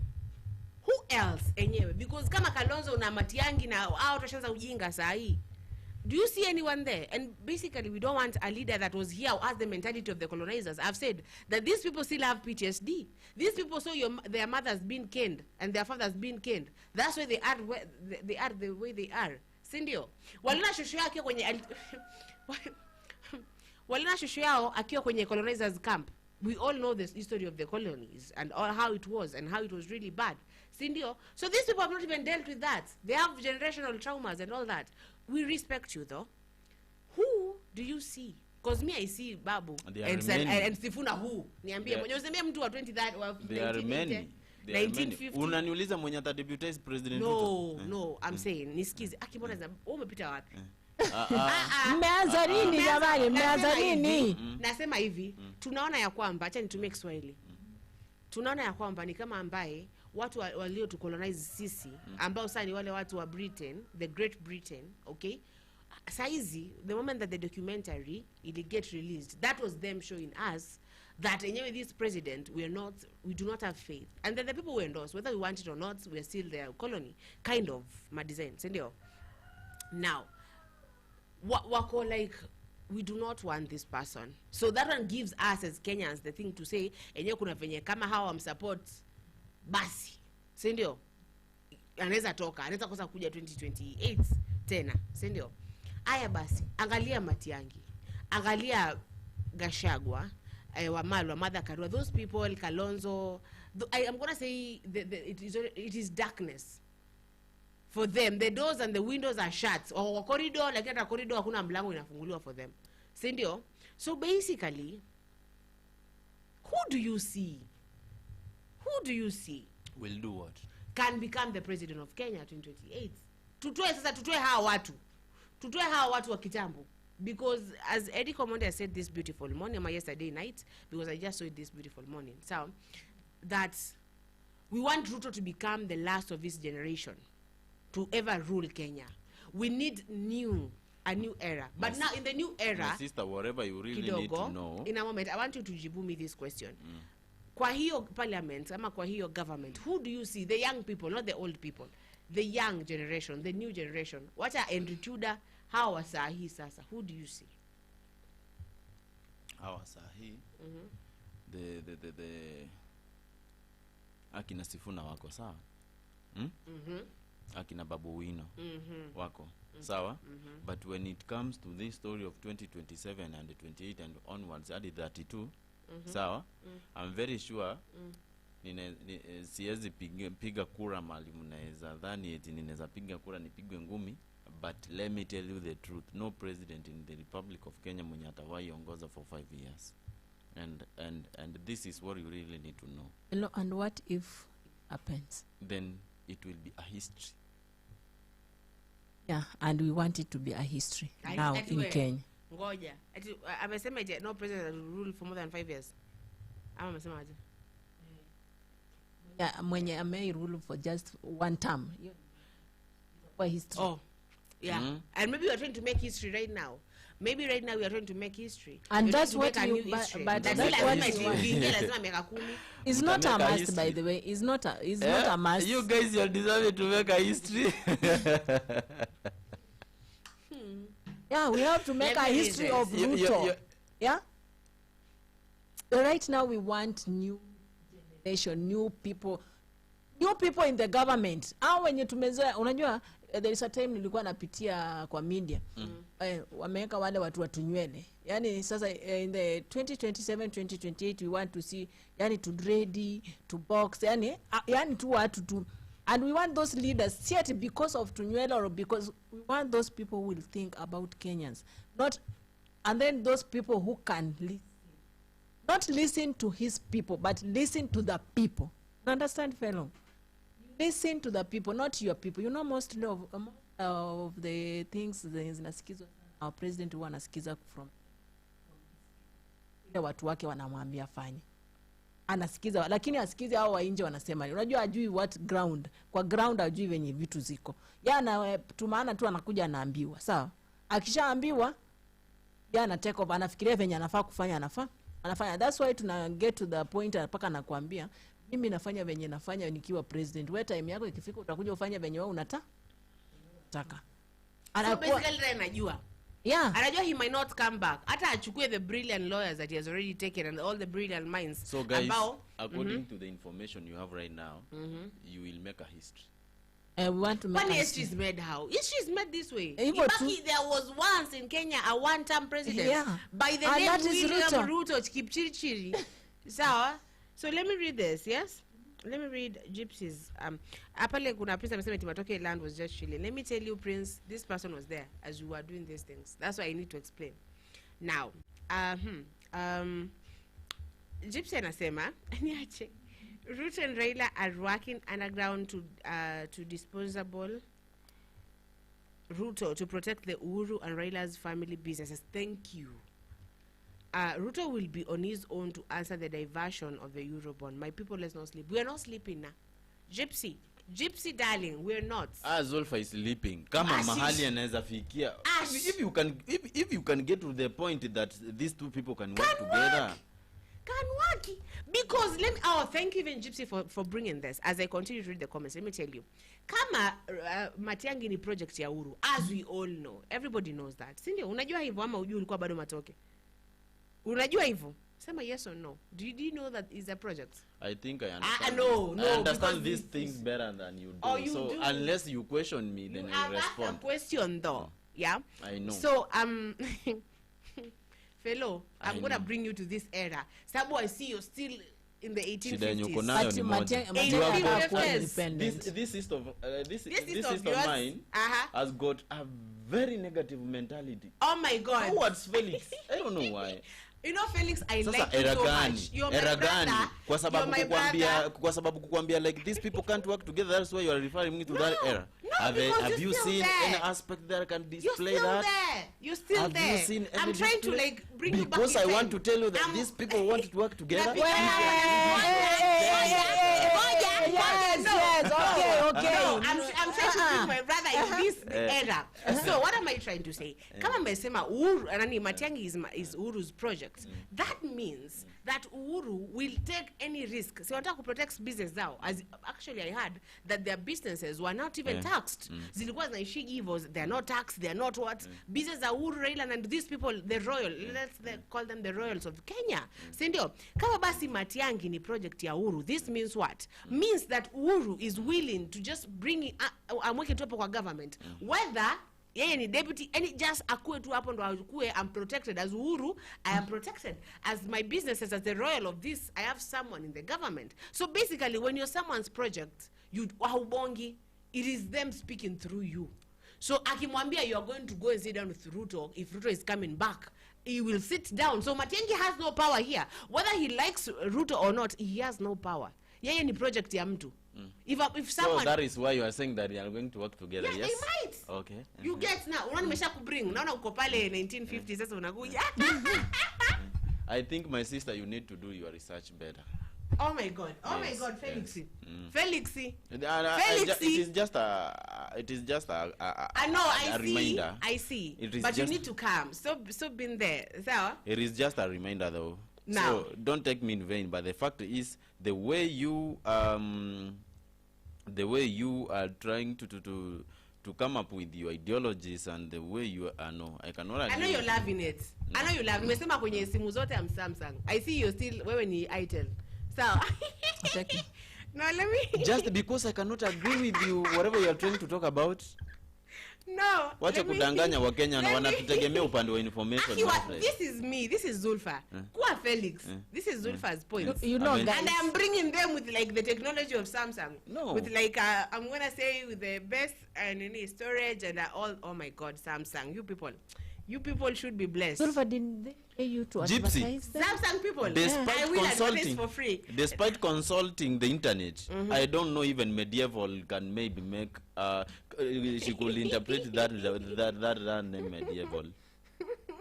who else enyewe? Because kama Kalonzo na Matiang'i na hao tushaanza ujinga saa hii. Do you see anyone there? And basically, we don't want a leader that was here who has the mentality of the colonizers. I've said that these people still have PTSD. These people saw their mothers being killed and their fathers being killed. That's why they are the way they are. Sindio? Walina shushu yao akiwa kwenye walina shushu yao akiwa kwenye colonizers camp. We all know this history of the colonies and all how it was and how it was really bad. Sindio? So these people have not even dealt with that. They have generational traumas and all that. We respect you though. Who do you see? Because me I see Babu and Sifuna who? Niambie mwenye usemea mtu wa 2030 wa 1950. Unaniuliza mwenye atadebutize president Ruto? No, I'm saying nisikize. Akibona za umepita wapi? Mmeanza nini jamani? Mmeanza nini? Nasema hivi, tunaona ya kwamba acha nitumie Kiswahili. Tunaona ya kwamba ni kama ambaye watu walio to colonize sisi ambao sasa ni wale watu wa Britain, the Great Britain, okay? Saizi, the moment that the documentary it get released, that was them showing us that anyway this president we do not have faith. And then the people who endorse, whether we want it or not, we are still their colony, kind of design. Now, wako like we do not want this person. So that one gives us as Kenyans the thing to say, enyewe kuna venye kama hawa support basi. Sindio? Anaweza toka, anaweza kosa kuja 2028 tena. Sindio? Aya basi, angalia Matiang'i. Angalia Gashagwa, Wamalwa, Mother Karua, those people, Kalonzo, I'm going to say it is darkness. For them, the doors and the windows are shut. Or corridor, like a corridor, hakuna mlango inafunguliwa for them. Sindio? So basically, who do you see? Who do you see? Will do what? Can become the president of Kenya 2028. Tutoe hawa watu. Tutoe hawa watu wa kitambo. Because as Eddie Commander said this beautiful morning, or yesterday night, because I just saw it this beautiful morning, so that we want Ruto to become the last of his generation to ever rule Kenya. We need a new era. But now in the new era, my sister, whatever you really need to know. In a moment, I want you to jibu me this question. Kwa hiyo parliament, ama kwa hiyo government, who do you see? The young people, not the old people. The young generation, the new generation. What are Henry Tudor? How wasahi sasa? Who do you see? How wasahi? The akina Sifuna wako sawa? Akina Babu Wino wako sawa? But when it comes to this story of 2027 and 28 and onwards, hadi 32, sawa? I'm very sure siwezi piga kura mali mnaweza dhani eti ninaweza piga kura nipigwe ngumi. But let me tell you the truth, no president in the Republic of Kenya mwenye atawahi ongoza for 5 years. And this is what you really need to know. Hello, and what if happens? Then it will be a history. Yeah, and we want it to be a history now in Kenya. Ngoja. Amesema no president will rule for more than 5 years. Ama umesema aje? Yeah, mwenye ame rule for just one term. For history. Oh, yeah. And maybe we are trying to make history right now. Maybe right now we are trying to make history. And We're that's trying to what make a you- new but- history. but That's that's like what lazima you want. itiingie, lazima miaka 10. It's You not can a make a must, by history. the way. It's not a must. You guys, you're deserving to make a history. Yeah, we have to make Let a me read history this. of Ruto. Yeah? Right now we want new generation, new people in the government. Wenye tumezoea, unajua there is a time nilikuwa napitia kwa media. Wameweka wale watu watunywele. Yani sasa in the 2027 2028 we want to see yani to ready to box yani tu watu tu, and we want those leaders set because of tunywele or because we want those people who will think about Kenyans, not, and then those people who can not listen to his people but listen to the people. You understand, fellow? Listen to the people, not your people. You know, most of the things zinasikizwa our president huwa anasikiza from ile watu wake wanamwambia fanye, anasikiza, lakini asikize hao wa nje wanasema. Unajua ajui what ground, kwa ground ajui venye vitu ziko. Yana tumaana tu anakuja anaambiwa, sawa? Akishaambiwa yana take over, anafikiria venye anafaa kufanya, anafanya. That's why tuna get to the point mpaka nakwambia mimi nafanya venye nafanya nikiwa president. Wewe time yako ikifika utakuja ufanye venye wewe unataka. So basically anajua. Yeah. Anajua he might not come back. Hata achukue the brilliant lawyers that he has already taken and all the brilliant minds. So guys, according to the information you have right now, you will make a history. We want to make When history is made how? History is made this way. Even Ibaki, there was once in Kenya a one-term president. Yeah. By the And name that is William Ruto. Ruto Kipchirchiri. So let me read this, yes? Let me read Gypsy's. Apale kuna Prince amesema Timatoke land was just chilling. Let me tell you, Prince, this person was there as you were doing these things. That's why I need to explain. Now, Gypsy anasema, niache. Ruto and Raila are working underground to disposable Ruto to protect the Uhuru and Raila's family businesses. Thank you. Ruto will be on his own to answer the diversion of the Eurobond. My people, let's not sleep. We are not sleeping now. Gypsy darling, we're not. Zulfa is sleeping. Kama mahali anaweza fikia. If you can get to the point that these two people can work together. Can work. Because thank you even Gypsy for bringing this. As I continue to read the comments, let me tell you. Kama Matiang'i ni project ya Uhuru, as we all know. Everybody knows that. Sindio, unajua hivyo ama ujui ulikuwa bado matoke? Unajua hivyo? Sema yes or no. Do you know that is a project? I think I understand. No, I understand because these things better than you do. Oh, you so do. Unless you question me, then I I'll ask respond. a question though. Yeah? I know. So, fellow, I'm I going to know. bring you to this era. Sabo, I see you're still in the Shida yenye uko 1850s. nayo But ni moja. Matiang'i You anataka have kuwa got- independent. This system of yours, mine has got a very negative mentality. Oh my God. Towards Felix. I don't know why. You know, Felix, I Sasa like you era so gani? much. You're my Era brother. gani? Kwa sababu You're my brother. kukwambia like these people can't work together, that's why you are referring me to that era. No, Have because you you're still seen there. any aspect that can You're display still that? there. You're still Have there. you seen any I'm trying to display? like bring you back Because in I time. want to tell you that I'm- these people want to work together. Yes, okay. No, I'm trying to bring my brother in this era. So what am I trying to say? Kama mmesema Uhuru, nani Matiang'i is Uhuru's project. That means that Uhuru will take any risk. So wanataka protect business zao. As actually I heard that their businesses were not even taxed. Zilikuwa zinaishigi hivyo, they are not taxed, they are not what. Business are Uhuru, Raila and these people, the royal, let's call them the royals of Kenya. Sindio? Kama basi Matiang'i ni project ya Uhuru, this means what? Means that Uhuru is willing to just bring it, amweke tu hapo kwa government. Whether yeye ni deputy, any just akue tu hapo ndo akue, I'm protected as Uhuru, I am protected as my businesses, as the royal of this, I have someone in the government. So basically when you're someone's project, you haubongi, it is them speaking through you. So akimwambia you are going to go and sit down with Ruto, if Ruto is coming back, he will sit down. So Matiang'i has no power here. Whether he likes Ruto or not, he has no power. Yeye ni project ya mtu. If someone, So that is why you are saying that they are going to work together. yeah, Yes. they might. Okay. You get now. Unaona nimesha kubring. Naona uko pale 1950 sasa unakuja. I think, my sister, you need to do your research better. Oh my God! Oh my Yes, God! Felixy, yes. Felixy. It is just a I know. I see. reminder. I see. It is But you just- need to come. So been there. So It is just a reminder, though. Now. So don't take me in vain. But the fact is, the way you are trying to come up with your ideologies and the way you are, no, I cannot agree. I know you're with loving it. No. I know you love. Nimesema kwenye simu zote am Samsung. I see you still wewe ni Itel. So Thank you. no, let me. Just because I cannot agree with you, whatever you are trying to talk about. No. Wacha let me- kudanganya Wakenya na let me- wanatutegemea upande wa information. Aki, my what- friend. this is me. This is Zulfa. Kuwa Felix. This is Zulfa's point. You know, Amen. guys. And I'm bringing them with like the technology of Samsung. No. With like I'm gonna say with the best storage and all. Oh my God, Samsung! You people should be blessed. Zulfa, didn't they pay you to Gypsy. advertise them? Samsung people, Despite I will advertise consulting, for free. despite consulting the internet, I don't know even medieval can maybe make she could interpret that name medieval.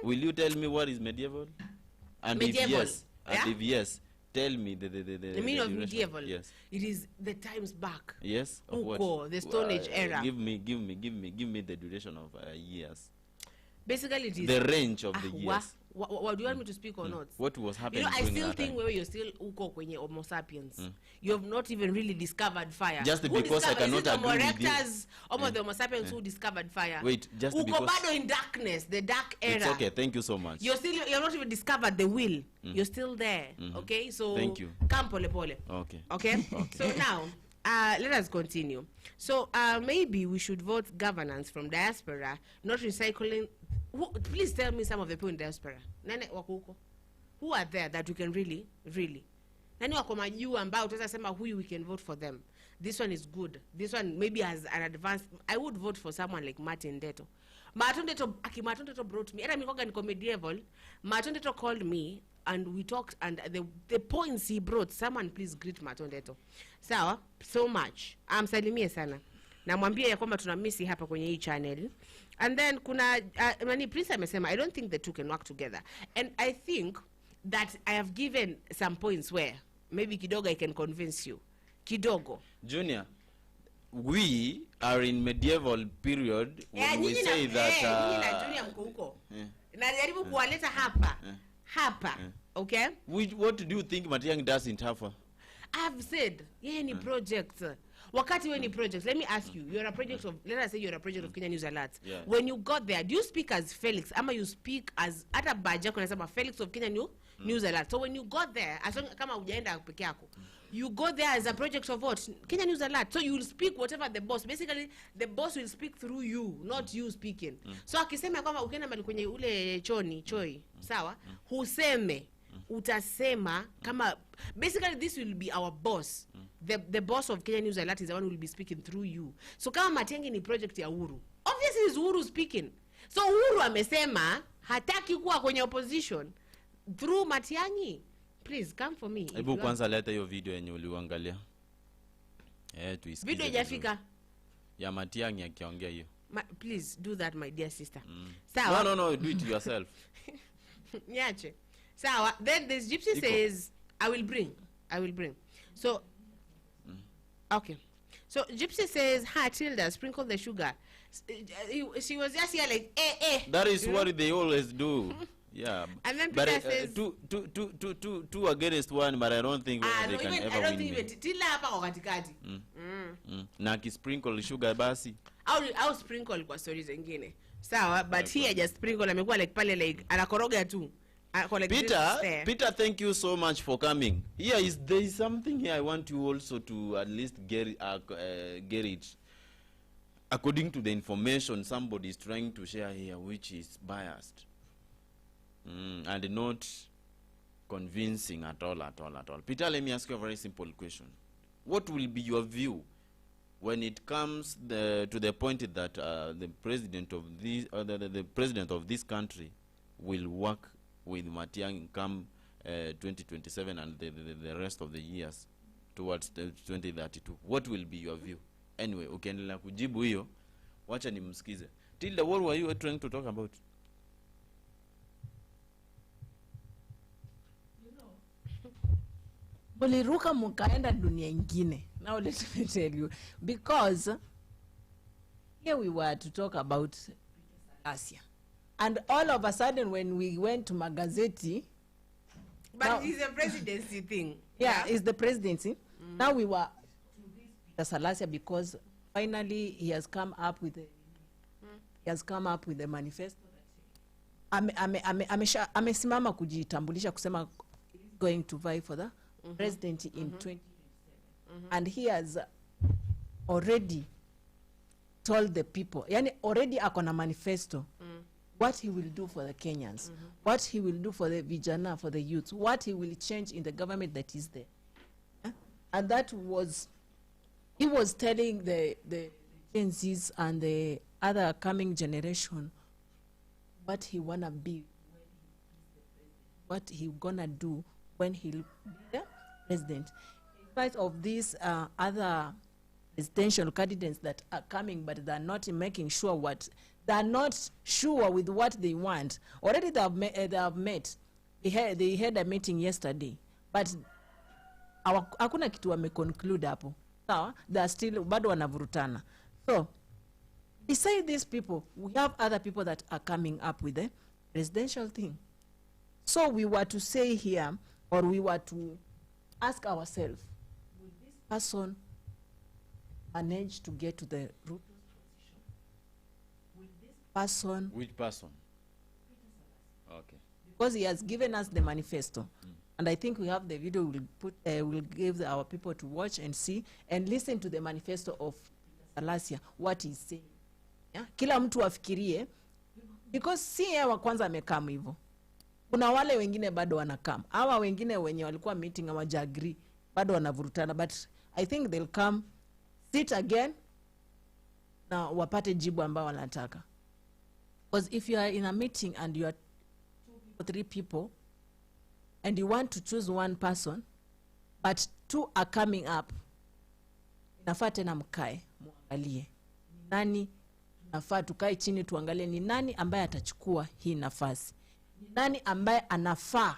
Will you tell me what is medieval? And Medieval, if yes, yeah? and if yes, tell me the The meaning of duration. medieval. Yes. It is the times back. Yes. Of what? Uko, the Stone Age era. Give me the duration of years. Basically, it is The range of the years. What do you want me to speak or not? What was You happening know, I during still that think time? where you're still uko kwenye Homo sapiens. You have not even really discovered fire. Just Who because I discovered- is it cannot Homo agree with you? erectus, Homo the Homo sapiens who discovered fire. Wait, just uko because- bado in darkness, the dark era. It's okay. Thank you so much. You're not even discovered the will. You're still there. Okay, so Thank you. Come pole pole. Okay. Okay. So now, let us continue. So maybe we should vote governance from diaspora, not recycling. Please tell me some of the people in diaspora. Nani wako huko? Who are there that we can really? Nani wako majuu ambao tutaweza sema huyu we can vote for them. This one is good. This one maybe has an advanced. I would vote for someone like Martin Deto. Martin Deto brought me. Era mikoga niko medieval. Martin Deto called me and we talked, and the points he brought. Someone please greet Martin Deto. Sawa, so much. Amsalimie sana. Namwambia ya kwamba tunamisi hapa kwenye hii channel. And then kuna Prince amesema I don't think the two can work together. And I think that I have given some points where maybe kidogo I can convince you. Kidogo. Junior, we are in medieval period when we say that nyinyi na Junior mko huko. Najaribu kuwaleta hapa. Okay? what do you think Matiang'i does in Tafa? I've said, yeye ni project. Wakati we ni project, let me ask you, you're a project of, let us say you're a project of Kenya News Alert. Yeah. When you got there, do you speak as Felix? Ama you speak as, ata baja kuna sema Felix of Kenya News Alert. So when you got there, as long kama hujaenda peke yako, you go there as a project of what? Kenya News Alert. So you will speak whatever the boss, basically the boss will speak through you, not you speaking. So akisema kwamba ukienda mbali kwenye ule choi, sawa? Huseme, utasema kama, basically this will be our boss. The boss of Kenya News Alert is the one who will be speaking through you. So kama Matiang'i ni project ya Uhuru, obviously is Uhuru speaking. So Uhuru amesema hataki kuwa kwenye opposition through Matiang'i. Please come for me. Hebu kwanza leta hiyo video yenye uliangalia. Tuisikize. Video haijafika. Ya Matiang'i akiongea hiyo. Please do that, my dear sister. Sawa. No, do it yourself. Niache. Sawa. Then this gypsy says, I will bring. So, okay. So gypsy says, "Ha, Tilda, sprinkle the sugar." She was just here like, That is what they always do. Yeah. And then but Peter says, two against one, but I don't think they can ever I don't win think me. even Tilda hapa kwa katikati. Na sprinkle sugar basi. Au sprinkle kwa stories zingine. Sawa, but here just sprinkle amekuwa like pale like anakoroga tu. Like Peter, thank you so much for coming. There is something here I want you also to at least get it. According to the information somebody is trying to share here, which is biased and not convincing at all. Peter, let me ask you a very simple question. What will be your view when it comes to the point that the president of this country will work with Matiang'i come 2027 and the rest of the years towards 2032? What will be your view? Anyway, ukiendelea kujibu hiyo, wacha nimsikize. Tilda, what were you trying to talk about? muliruka mukaenda dunia ingine. Now let me tell you, because here we were to talk about Salasya, and all of a sudden when we went to Magazeti, But now, it is a presidency thing. yeah, it's the presidency. Now we were to Salasya because finally he has come up with a manifesto. Amesimama kujitambulisha kusema going to vie for the presidency in 2027. And he has already told the people, yani already akona manifesto, what he will do for the Kenyans, what he will do for the vijana, for the youth, what he will change in the government that is there. And that was, he was telling the Gen Zs and the other coming generation what he wanna be, what he gonna do when he'll be the president. In spite of these other presidential candidates that are coming, but they're not making sure what, they're not sure with what they want. Already they have met. They had a meeting yesterday, but hakuna kitu wameconclude hapo. Sawa, they are still bado wanavurutana. So beside these people, we have other people that are coming up with the presidential thing. So we were to say here, or we were to ask ourselves, will this person manage to get to the root position? Will this person? Which person? Okay. Because he has given us the manifesto. And I think we have the video we'll put, we'll give our people to watch and see and listen to the manifesto of Salasya, what he's saying. Yeah? Kila mtu afikirie, because si yeye wa kwanza amekam hivyo. Kuna wale wengine bado wanakam. Hawa wengine wenye walikuwa meeting hawajagri bado wanavurutana, but I think they'll come, sit again, na wapate jibu ambao wanataka. Because if you are in a meeting and you are 2 or 3 people and you want to choose one person but 2 are coming up, inafaa tena mkae muangalie nani tunafaa, tukae chini tuangalie ni nani ambaye atachukua hii nafasi, ni nani ambaye anafaa,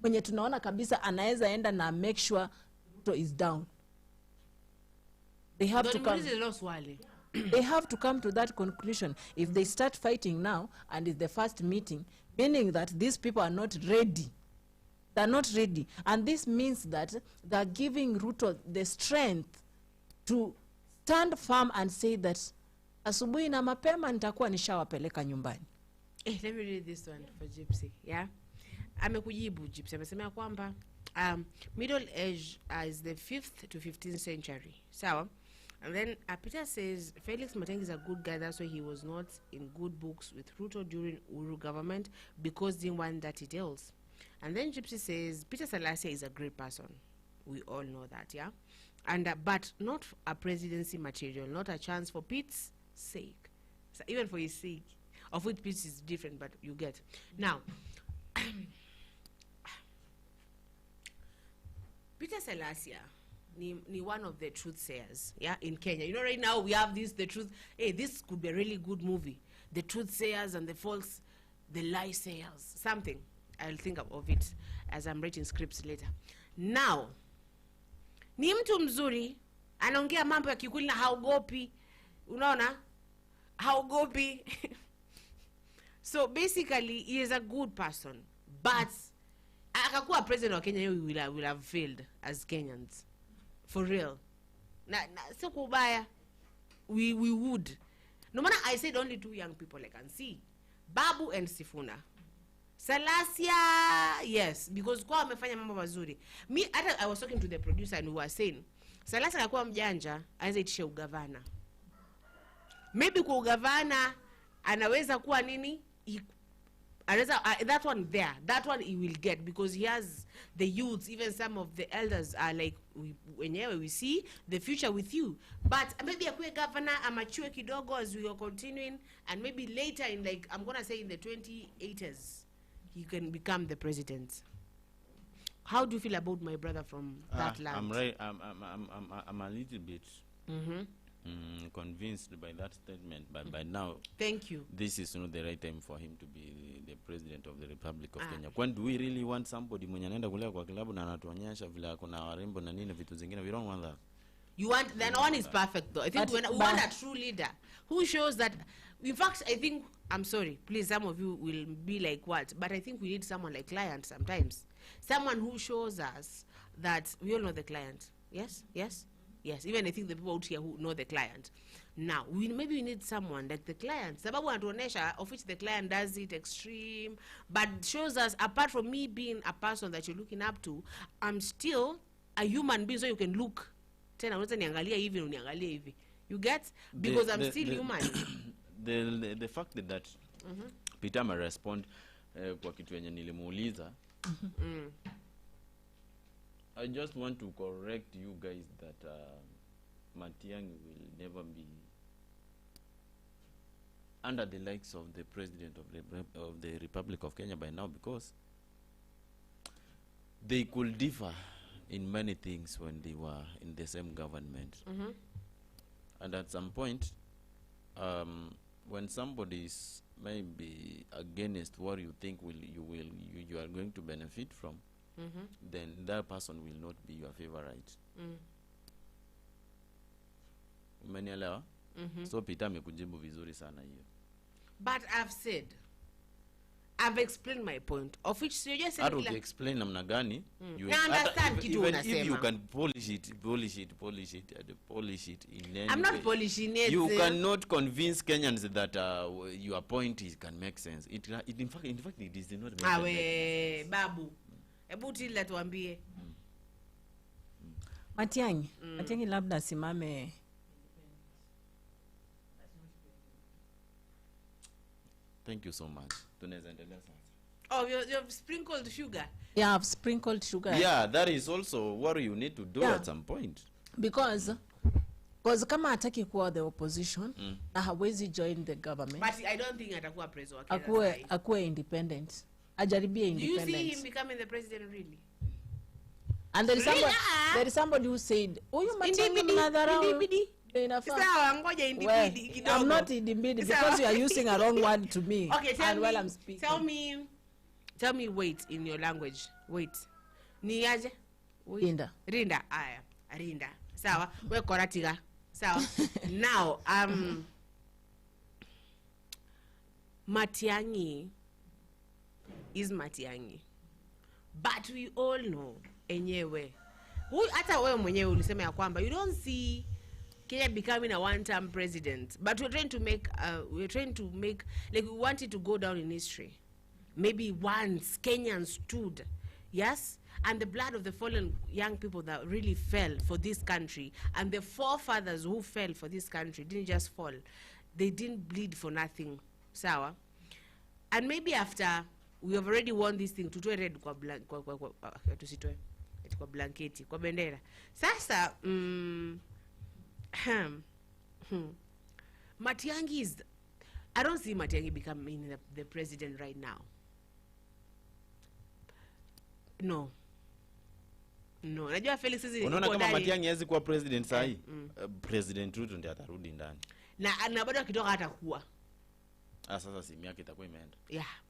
mwenye tunaona kabisa anaweza enda na make sure Ruto is down. They have to come. They have to come to that conclusion. If they start fighting now and it's the first meeting, meaning that these people are not ready. They're not ready. And this means that they're giving Ruto the strength to stand firm and say that asubuhi na mapema nitakuwa nishawapeleka nyumbani. Let me read this one for Gypsy. Yeah? Amekujibu Gypsy. Amesema kwamba middle age is the 5th to 15th century. Sawa? And then Peter says Felix Matiang'i is a good guy, that's why he was not in good books with Ruto during Uhuru government because he didn't want dirty deals. And then Gypsy says Peter Salasya is a great person. We all know that, yeah? And but not a presidency material, not a chance for Pete's sake. So even for his sake, of which Pete is different, but you get. Now, Peter Salasya ni one of the truth sayers, yeah, in Kenya. You know, right now we have this, the truth. Hey, this could be a really good movie. The truth sayers and the false, the lie sayers. Something. I'll think of it as I'm writing scripts later. Now, ni mtu mzuri, anaongea mambo ya kikweli na haogopi. Unaona? Haogopi. So basically, he is a good person. But, akakuwa president wa Kenya, will have failed as Kenyans. For real. So kubaya, we would. No matter, I said only 2 young people I can see. Babu and Sifuna. Salasya, yes, because kwa amefanya mambo mazuri. I was talking to the producer and we were saying, Salasya akakuwa mjanja, anaweza itisha ugavana. Maybe kwa ugavana, anaweza kuwa nini? That one there, that one he will get because he has the youths, even some of the elders are like, whenever we see the future with you. But maybe akuwe governor, amachue kidogo as we are continuing, and maybe later in like, I'm going to say in the 2080s, he can become the president. How do you feel about my brother from that land? I'm a little bit convinced by that statement, but by now Thank you. this is not the right time for him to be the president of the Republic of Kenya. When do we really want somebody mwenye anaenda kulea kwa klabu na anatuonyesha vile kuna warembo na nini vitu zingine? We don't want that. You want, then one is perfect though. I think we want a true leader who shows that, in fact, I think, I'm sorry, please, some of you will be like, what? But I think we need someone like client sometimes. Someone who shows us that we all know the client. Yes? Yes? Yes. Even I think the people out here who know the client. Now, maybe we need someone like the client. Sababu anatuonesha, of which the client does it extreme, but shows us, apart from me being a person that you're looking up to, I'm still a human being, so you can look. Tena unaweza niangalia hivi, uniangalia hivi. You get? Because I'm still human. The fact that Peter may respond kwa kitu yenye nilimuuliza, I just want to correct you guys that Matiang'i will never be under the likes of the president of the Republic of Kenya by now, because they could differ in many things when they were in the same government. And at some point, when somebody is maybe against what you think you are going to benefit from, then that person will not be your favorite. Umenielewa? So Peter amekujibu vizuri sana hiyo. But I've explained my point, of which you just said. How do you explain namna gani? You understand kitu even if you unasema. can polish it in any I'm not way, polishing it. you cannot convince Kenyans that your point can make sense. In fact it is not make Awe babu. Hebu tila tuambie. Matiang'i labda simame. Thank you so much. Tunaweza endelea sasa. Oh, you've sprinkled sugar. Yeah, I've sprinkled sugar. Yeah, that is also what you need to do at some point. Because kama hataki kuwa the opposition, na hawezi join the government. But I don't think atakuwa president wa Kenya. Akuwe independent. Ajaribie independent. Do you see him becoming the president really? And there is somebody who said, "Huyu Matiang'i mnadharau." Sawa, ngoja indibidi kidogo. I'm not indibidi because you are using a wrong word to me. Okay, I'm speaking. Tell me wait in your language. Wait. Ni aje? Rinda. Aya. Rinda. Sawa. We koratiga. Sawa. Now, Matiang'i is Matiang'i. But we all know enyewe. Hata wewe mwenyewe ulisema ya kwamba you don't see Kenya becoming a one-term president, but we're trying to make like we want it to go down in history. Maybe once Kenyans stood, yes, and the blood of the fallen young people that really fell for this country, and the forefathers who fell for this country didn't just fall, they didn't bleed for nothing. Sawa. And maybe after we have already won this thing, tutoe red kwa tusitoe kwa blanketi kwa bendera. Sasa Matiang'i is, I don't see Matiang'i becoming the president right now. No. Najua Felix hizi. Unaona kama Matiang'i hawezi kuwa president sahi. President Ruto ndiye atarudi ndani. Na bado akitoka atakuwa. Sasa simu yake itakuwa imeenda. Yeah.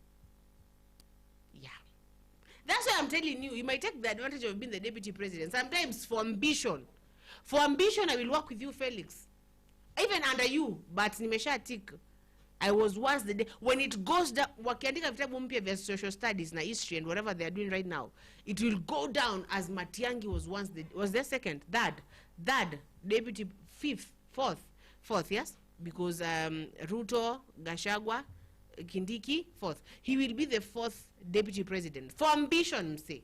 That's why I'm telling you, you might take the advantage of being the deputy president. Sometimes for ambition. For ambition, I will work with you, Felix. Even under you, but nimesha tick. I was once the day. When it goes down, wakiandika vitabu mpya vya social studies na history and whatever they are doing right now, it will go down as Matiang'i was once was their second, third, deputy, fourth, yes? Because Ruto, Gachagua, Kindiki, fourth. He will be the fourth deputy president. For ambition, say.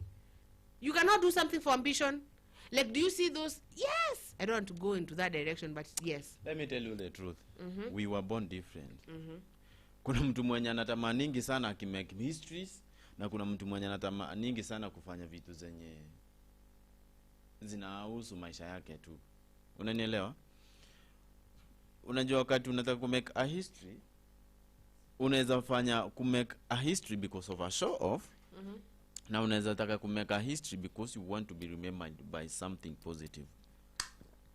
You cannot do something for ambition. Like, do you see those? Yes. I don't want to go into that direction, but yes. Let me tell you the truth. We were born different. Kuna mtu mwenye anatamaningi sana akimake histories, na kuna mtu mwenye anatamaningi sana kufanya vitu zenye zinahusu maisha yake tu. Unanielewa? Unajua wakati unataka kumake a history, unaweza fanya kumake a history because of a show off. Na unaweza taka kumake a history because you want to be remembered by something positive.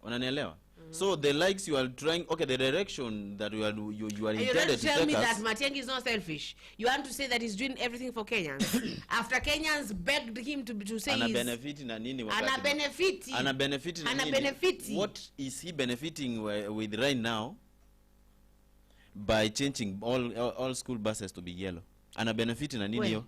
Unanielewa? So the likes you are trying, okay, the direction that you are And you're trying intended to to tell take me that us. Matiang'i is not selfish. You want to say that he's doing everything for Kenyans after Kenyans begged him to say Ana he's benefit na nini wakati? ana benefit. Ana benefit na Ana nini? benefit. What is he benefiting with right now by changing all school buses to be yellow? Ana benefit na nini yo?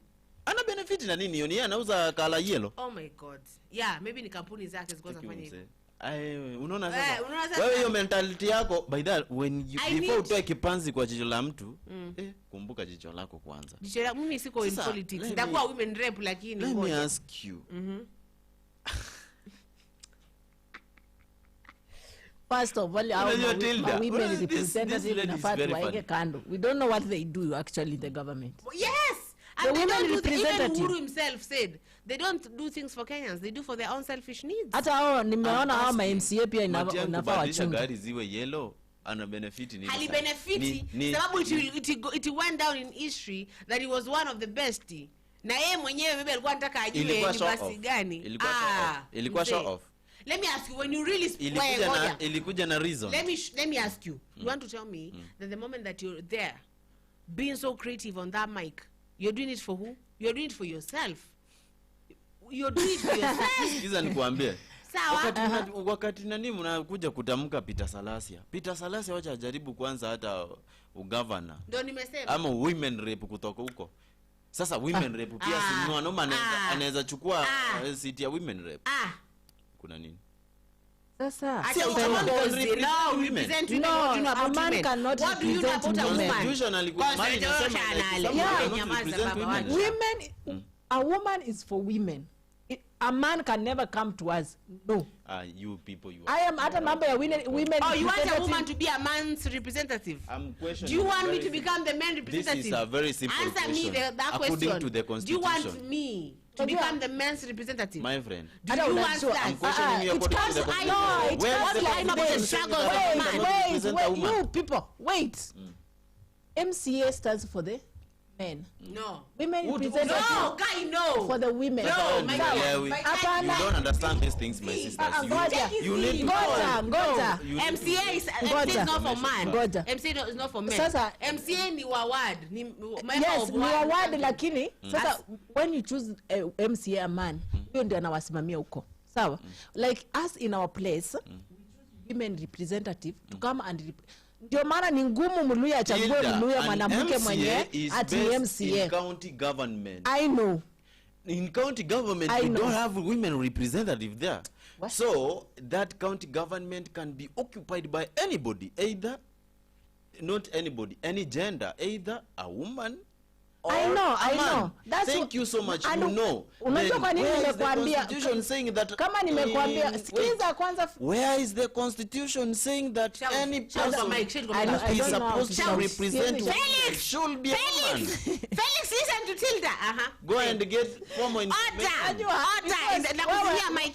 Ana benefit na nini yo? Ni anauza kala yellow. Oh my God. Yeah, maybe ni kampuni zake zikoza fanya hivyo. Unaona unaona sasa sasa. wewe hiyo mentality yako by that when you, before need- utoe kipanzi kwa jicho la mtu kumbuka jicho lako kwanza. Jicho la mimi siko in Sasa, politics. Nitakuwa women rep lakini Let me ngoja. ask you. First of all, our Unajua Tilda, women this representatives lady is inafaa very tuwaeke funny. kando. We don't know what they do actually in the government. Yes. The And they women don't do even representative. Uhuru himself said they don't do things for Kenyans. They do for their own selfish needs. Hata hao nimeona hao ma MCA pia Matiang'i inafaa kubadilisha wachunge. gari ziwe yellow ana benefit nini? Ali sasa? benefiti sababu it went down in history that he was one of the best. Na yeye mwenyewe maybe alikuwa anataka ajue Ilikuwa ni show basi off. gani. Ilikuwa show off. Ilikuwa show off. Let me ask you, when you really Ilikuja na reason. let me ask you. You want to tell me that the moment that you're there being so creative on that mic, you're doing it for who? You're doing it for yourself. You're doing it for yourself. Sikiza nikuambie. Sawa. Wakati nani mnakuja kutamka Peter Salasya. Peter Salasya wacha ajaribu kwanza hata ugovernor. Ndio nimesema. Ama women rep kutoka huko. Sasa women rep pia si mwanaume anaweza chukua seat ya women rep. Kuna nini? Sasa Acha women uchokozi. No, women. represent women. No, What do you know a about man women? cannot What do you know represent about a women. woman? Constitution mali inasema women, a woman is for women. A man can never come to us. No. You people you I am at a number of women. Oh, you want a representative. woman to be a man's representative? I'm questioning. Do you want me to become the man representative? This is a very simple Answer me question. that According question. to the Do you want Constitution. me to become the man's representative? My friend. Do I you don't want know. that? I'm questioning you it according comes to the I Constitution. know, it Where's comes the like about the Constitution struggles saying of that a women man. cannot represent a Wait, woman? you people, wait. MCA stands for the men. No. Women Who- representative No, guy, no. for the women. No, my Yeah, God. we- My Hapana. You God. don't understand these things, my sisters. Ngoja. You need to Ngoja. You need to- MCA is not for man. Ngoja. MCA is not for men. Sasa- MCA ni wa ward. Ni member Yes, of ni ward. waward lakini sasa when you choose a MCA a man, huyo ndio anawasimamia huko. Sawa? Like us in our place, we choose women representative to come and ndio maana ni ngumu Mluya achague Hilda, Mluya an mwanamke MCA mwenye is ati based MCA. in county government. I know. In county government, I we know. don't have women representative there. What? So that county government can be occupied by anybody, either not anybody, any gender, either a woman or I know, a I man. know. That's Thank what- you so much. I You know. know. Unajua Then kwa nini where is the nimekuambia- constitution saying that? Kama nimekuambia Wait. sikiza kwanza Where is the constitution saying that Shout- any shout person the mic, shout the I mic. know- I is don't know how supposed to to shout. represent Felix! women should be a woman? Felix, listen to Tilda. Go and get formal information.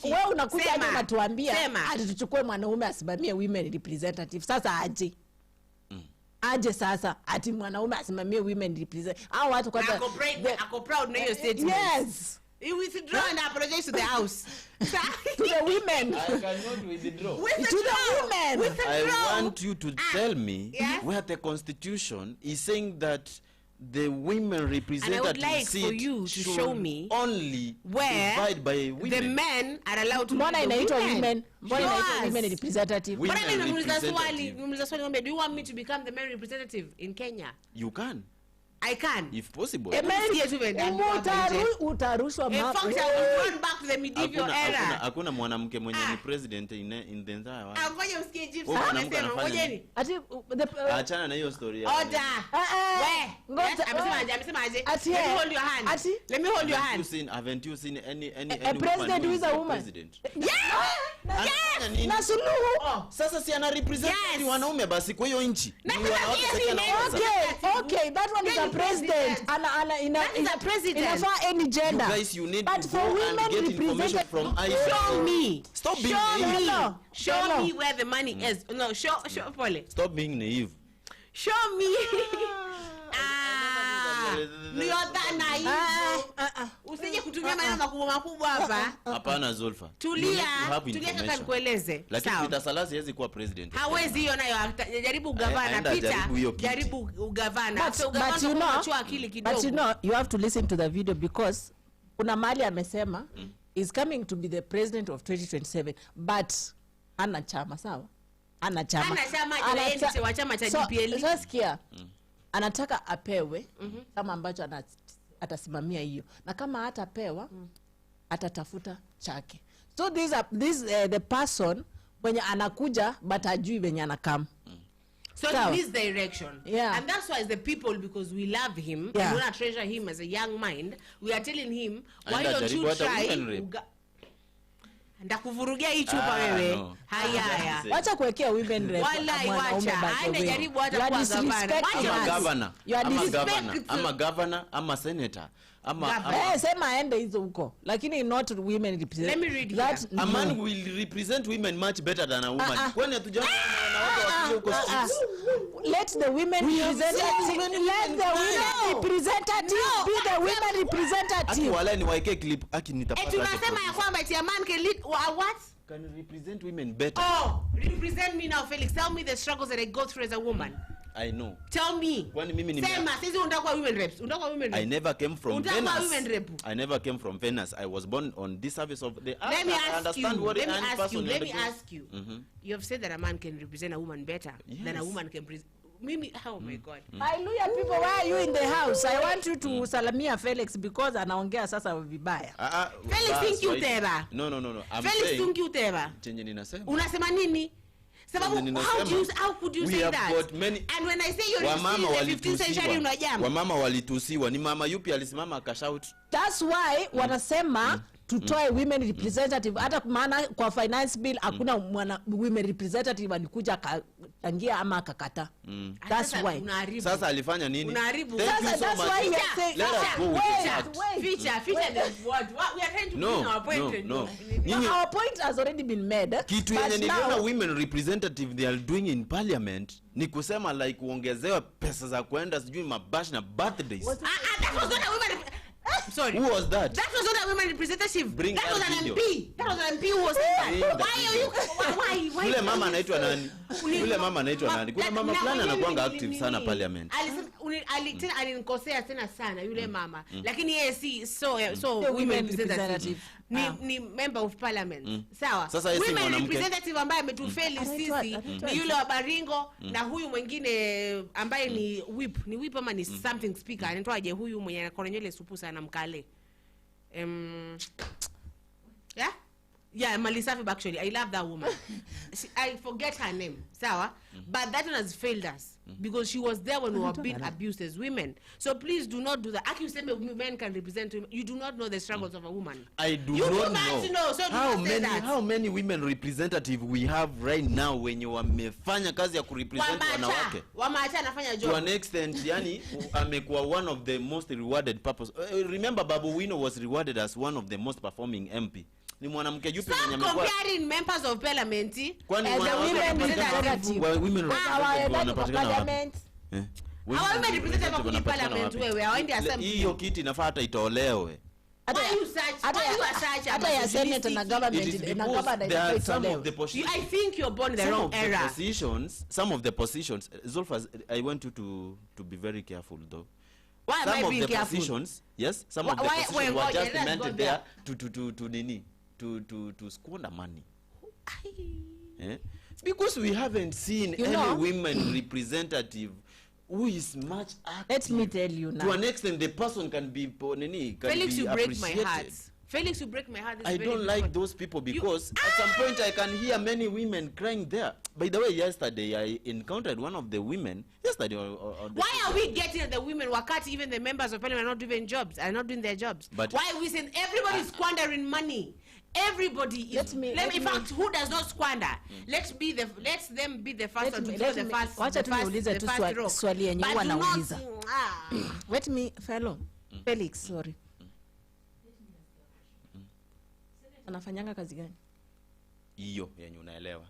wewe unakuja hata unatuambia Sema. ati tuchukue mwanaume asimamie women representative. Sasa aje sasa ati mwanaume asimamie women representative. Hao watu kwanza Ako proud na hiyo statement. yes, He withdraw and apologize to the house. to the women. I cannot withdraw. To the women. I want you to tell me yes? where the constitution is saying that the women representative like for seat you to should show me only where divide by women. the men are allowed to Mbona be the inaitwa women? women? Mbona Show inaitwa us. women representative? Women Mbona mimi nimemuuliza representative. swali ngombe, do you want me to become the men representative in Kenya? You can, I can. if possible. Utarushwa In fact, I will run back to the medieval era. Hakuna mwanamke mwenye ni president in the entire world. Ngoja usikie Jeeves Huyu mwanamke anasema, anafanya ngojeni. ati Achana na hiyo story ya. Order. Amesema aje? Let me hold your hand. Let me hold your hand. Haven't you seen any a president who is a woman? President? Yes. na Suluhu. Sasa si ana represent Yes. wanaume basi kwa hiyo nchi. Na Ni sasa wanawake pia pekee si wanaweza. Okay, that one is a president. That is a president. Inafaa any gender. You guys, you need But to for go women and get information represented- from Show me. Stop being Show naive. me. Hello. Show Hello. me where the money is. No, show pole. Stop being naive. Show me. ndio dhana hiyo. Usije kutumia maneno makubwa hapa. Hapana Zulfa. Tulia kaka nikueleze. Lakini Peter Salasya hawezi kuwa president. Hawezi hiyo nayo jaribu ugavana Peter. Jaribu ugavana. So ugavana unachua akili kidogo. But you know you have to listen to the video because kuna mali amesema is coming to be the president of 2027 but ana chama sawa. Ana chama ile wa chama cha DPL. So sikia. Anataka apewe kama ambacho atasimamia hiyo. Na kama hatapewa atatafuta chake. So the person when anakuja but ajui venye anakam. So in this direction. Yeah. And that's why the people, because we love him, yeah, and we want to treasure him as a young mind, we are telling him, why don't you try ndakuvurugia hii chupa wewe. Haya. Wacha kuwekea women rep. Wallahi wacha. Aende jaribu hata kwa gavana. Ama governor, ama senator. Sema aende hizo huko. Lakini not women represent. Let me read that. A man will represent women much better than a woman. Kwani hatujaona wanawake wakija huko streets? Let the women representative. Let the women representative be the women representative. Aki wala ni waike clip aki nitapata. Tunasema ya kwamba a man can lead what? Can represent women better. Oh, represent me now, Felix. Tell me the struggles that I go through as a woman. I know. Tell me. Kwani mimi ni sema sisi unataka women reps. Unataka women reps. I never came from Venus. I never came from Venus. I was born on this service of the Let me ask you. You have said that a man can represent a woman better than a woman can present. Mimi, oh my God. Hallelujah, people, why are you in the house? I want you to salamia Felix because anaongea sasa vibaya. Felix think you teba. No. Felix think you teba. Chenye ninasema. Unasema nini? Sababu how could you say that? And when I say you're in the 15th century unajama. Wamama walitusiwa. Ni mama yupi alisimama akashout? That's why wanasema tutoe women representative. Hata maana kwa finance bill hakuna women representative alikuja akaingia ama akakata. That's why. Sasa alifanya nini? Unaharibu. That's why you say feature what we are trying to bring our point. No. Our point has already been made. Kitu yenye niliona women representative they are doing in parliament ni kusema like kuongezewa pesa za kwenda sijui mabash na birthdays. That was not a women. Sorry. Who was that? That was not a women representative. Bring that was an video. MP. That was an MP who was saying that. Why? Yule mama anaitwa nani? Kuna mama fulani anakuanga active sana parliament. Alinikosea tena sana yule mama. Lakini yeye si so women representative. Ni member of parliament. Sawa. Women representative ambaye ametufeli sisi ni yule wa Baringo na huyu mwingine ambaye ni whip ama ni something speaker. Anaitwaje huyu mwenye anakonya nywele supu sana mkale. Yeah, Malisafi actually. I love that woman. I forget her name. Sawa? But that one has failed us. Because she was there when we were being abused as women. So please do not do that. Actually, say men can represent women. You do not know the struggles of a woman. I do you not know. So how many women representative we have right now when you wamefanya kazi ya kurepresent wanawake. Wamaacha anafanya job. To an extent, yani amekuwa one of the most rewarded purpose. Remember Babu Wino was rewarded as one of the most performing MP. Ni mwanamke yupi mwenye amekuwa comparing members of parliament kwani women representative parliament women representative kwenye parliament wewe hawaendi assembly hiyo kiti inafaa hata itolewe hata ya senate na government na government itolewe. I think you're born in the wrong era. Some of the positions Zulfa, I want you to be very careful though. Why am I being careful? Positions, yes, some of the positions were just meant there to squander money. Because we haven't seen any women representative who is much active. Let me tell you now. To an extent, the person can be Felix, you break my heart. Felix, you break my heart. I don't like those people because at some point I can hear many women crying there. By the way, yesterday I encountered one of the women. Yesterday, why are we getting the women? Wakati even the members of parliament are not doing jobs, are not doing their jobs. But why are we saying everybody is squandering money? Everybody is. In fact, who does not squander? Let's them be the first one to do the first. Wacha tuulize tu swali yenye wanauliza. Let me fellow Felix, sorry. Anafanyanga kazi gani? Hiyo yenye unaelewa.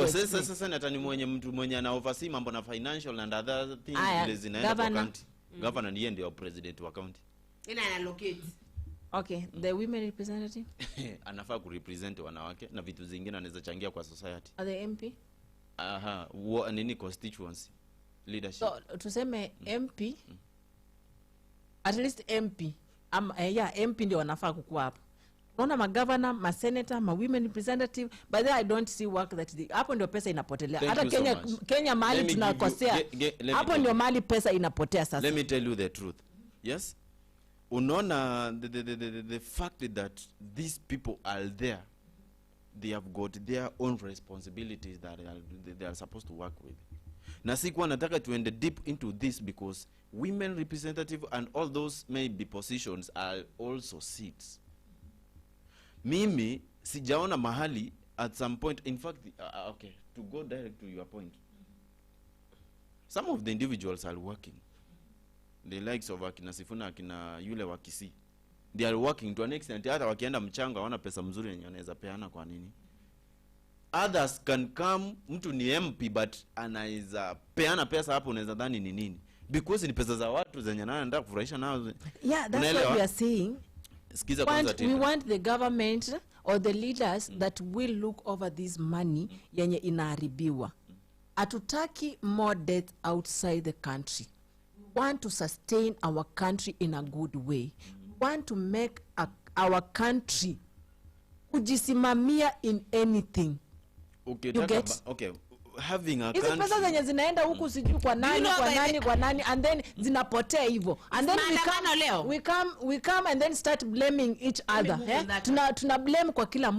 Sasa senata ni mwenye mtu mwenye ana oversee mambo na financial and other things zile zinaenda kwa county. Governor ndiye ndio president wa county. Ina allocate. Okay, the women representative? Anafaa kurepresent wanawake na vitu zingine anaweza changia kwa society. Are the MP? Aha, nini constituency leadership. So tuseme MP, at least MP, MP ndio wanafaa kukua hapo. Unaona magavana, masenator, women representative, but then I don't see work that hapo ndio pesa inapotelea. Hata Kenya mahali tunakosea. Hapo ndio mahali pesa inapotea sasa. Let me tell you the truth. Yes? Unaona the fact that these people are there, they have got their own responsibilities that they are supposed to work with. Na sikuwa nataka tuende deep into this because women representative and all those maybe positions are also seats. Mimi sijaona mahali at some point, in fact, okay, to go direct to your point, some of the individuals are working, the likes of akina Sifuna, akina yule wa Kisii, they are working to an extent, hata wakienda mchanga wana pesa mzuri yenye wanaweza peana. Kwa nini? Others can come, mtu ni MP but anaweza peana pesa hapo, unaweza dhani ni nini, because ni pesa za watu zenye anaenda kufurahisha nao. Yeah, that's what we are saying. We want the government or the leaders that will look over this money yenye inaharibiwa. Hatutaki more debt outside the country. We want to sustain our country in a good way. We want to make our country kujisimamia in anything. Okay, you get? Okay, having a country. Hizi pesa zenye zinaenda huku sijui kwa nani and then zinapotea hivyo. And then we come and then start blaming each other. Tuna blame kwa kila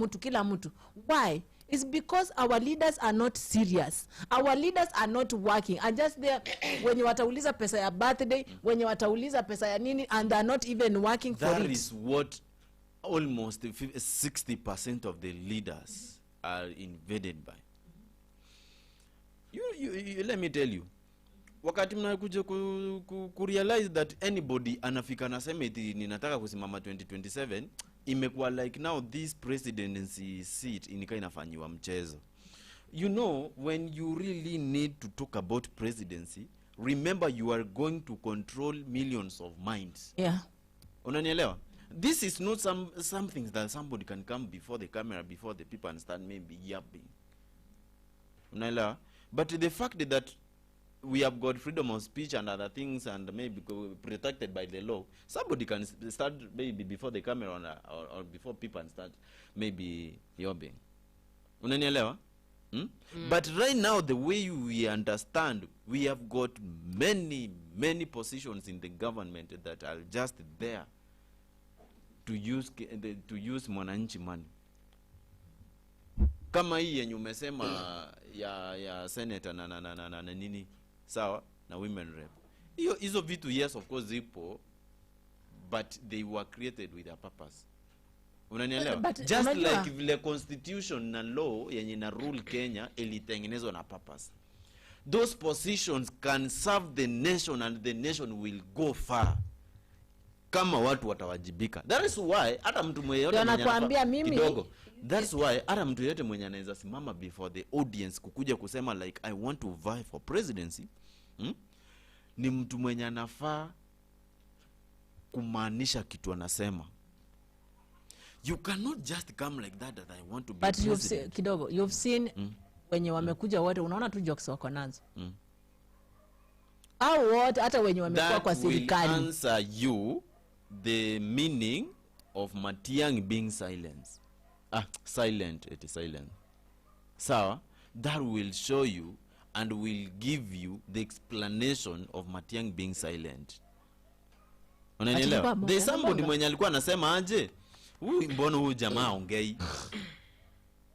mtu. Why? It's because our leaders are not serious. Our leaders are not working. And just there when you watauliza pesa ya birthday, when you watauliza pesa ya nini, and they are not even working for it. That is what almost 60% of the leaders are invaded by. You let me tell you, wakati mnakuja ku realize that anybody anafika na sema eti ninataka kusimama 2027, imekuwa like now this presidency seat inika inafanyiwa mchezo. You know, when you really need to talk about presidency, remember you are going to control millions of minds. Yeah. Unanielewa? This is not something that somebody can come before the camera, before the people and start maybe yapping. Unanielewa? But the fact that we have got freedom of speech and other things and maybe protected by the law, somebody can start maybe before the camera or before people and start maybe yobbing. Unanielewa? But right now, the way we understand, we have got many positions in the government that are just there to use mwananchi money. Kama hii yenye umesema ya senator na nini, sawa, na women rep. Hizo vitu, yes of course zipo, but they were created with a purpose. Unanielewa? Just like vile constitution na law yenye na rule Kenya ilitengenezwa na purpose. Those positions can serve the nation and the nation will go far kama watu watawajibika. That is why hata mtu mwenye that's why hata mtu yote mwenye anaweza simama before the audience kukuja kusema like I want to vie for presidency, ni mtu mwenye anafaa kumaanisha kitu anasema. You cannot just come like that I want to be but president. You've seen wenye wamekuja wote, unaona tu jokes wako nazo. Au wote hata wenye wamekuwa kwa serikali. That will answer you the meaning of Matiang'i being silent. It is silent. So that will show you and will give you the explanation of Matiang'i being silent. Unanielewa? There's somebody mwenye alikuwa anasema aje, mbona huyu jamaa ongei?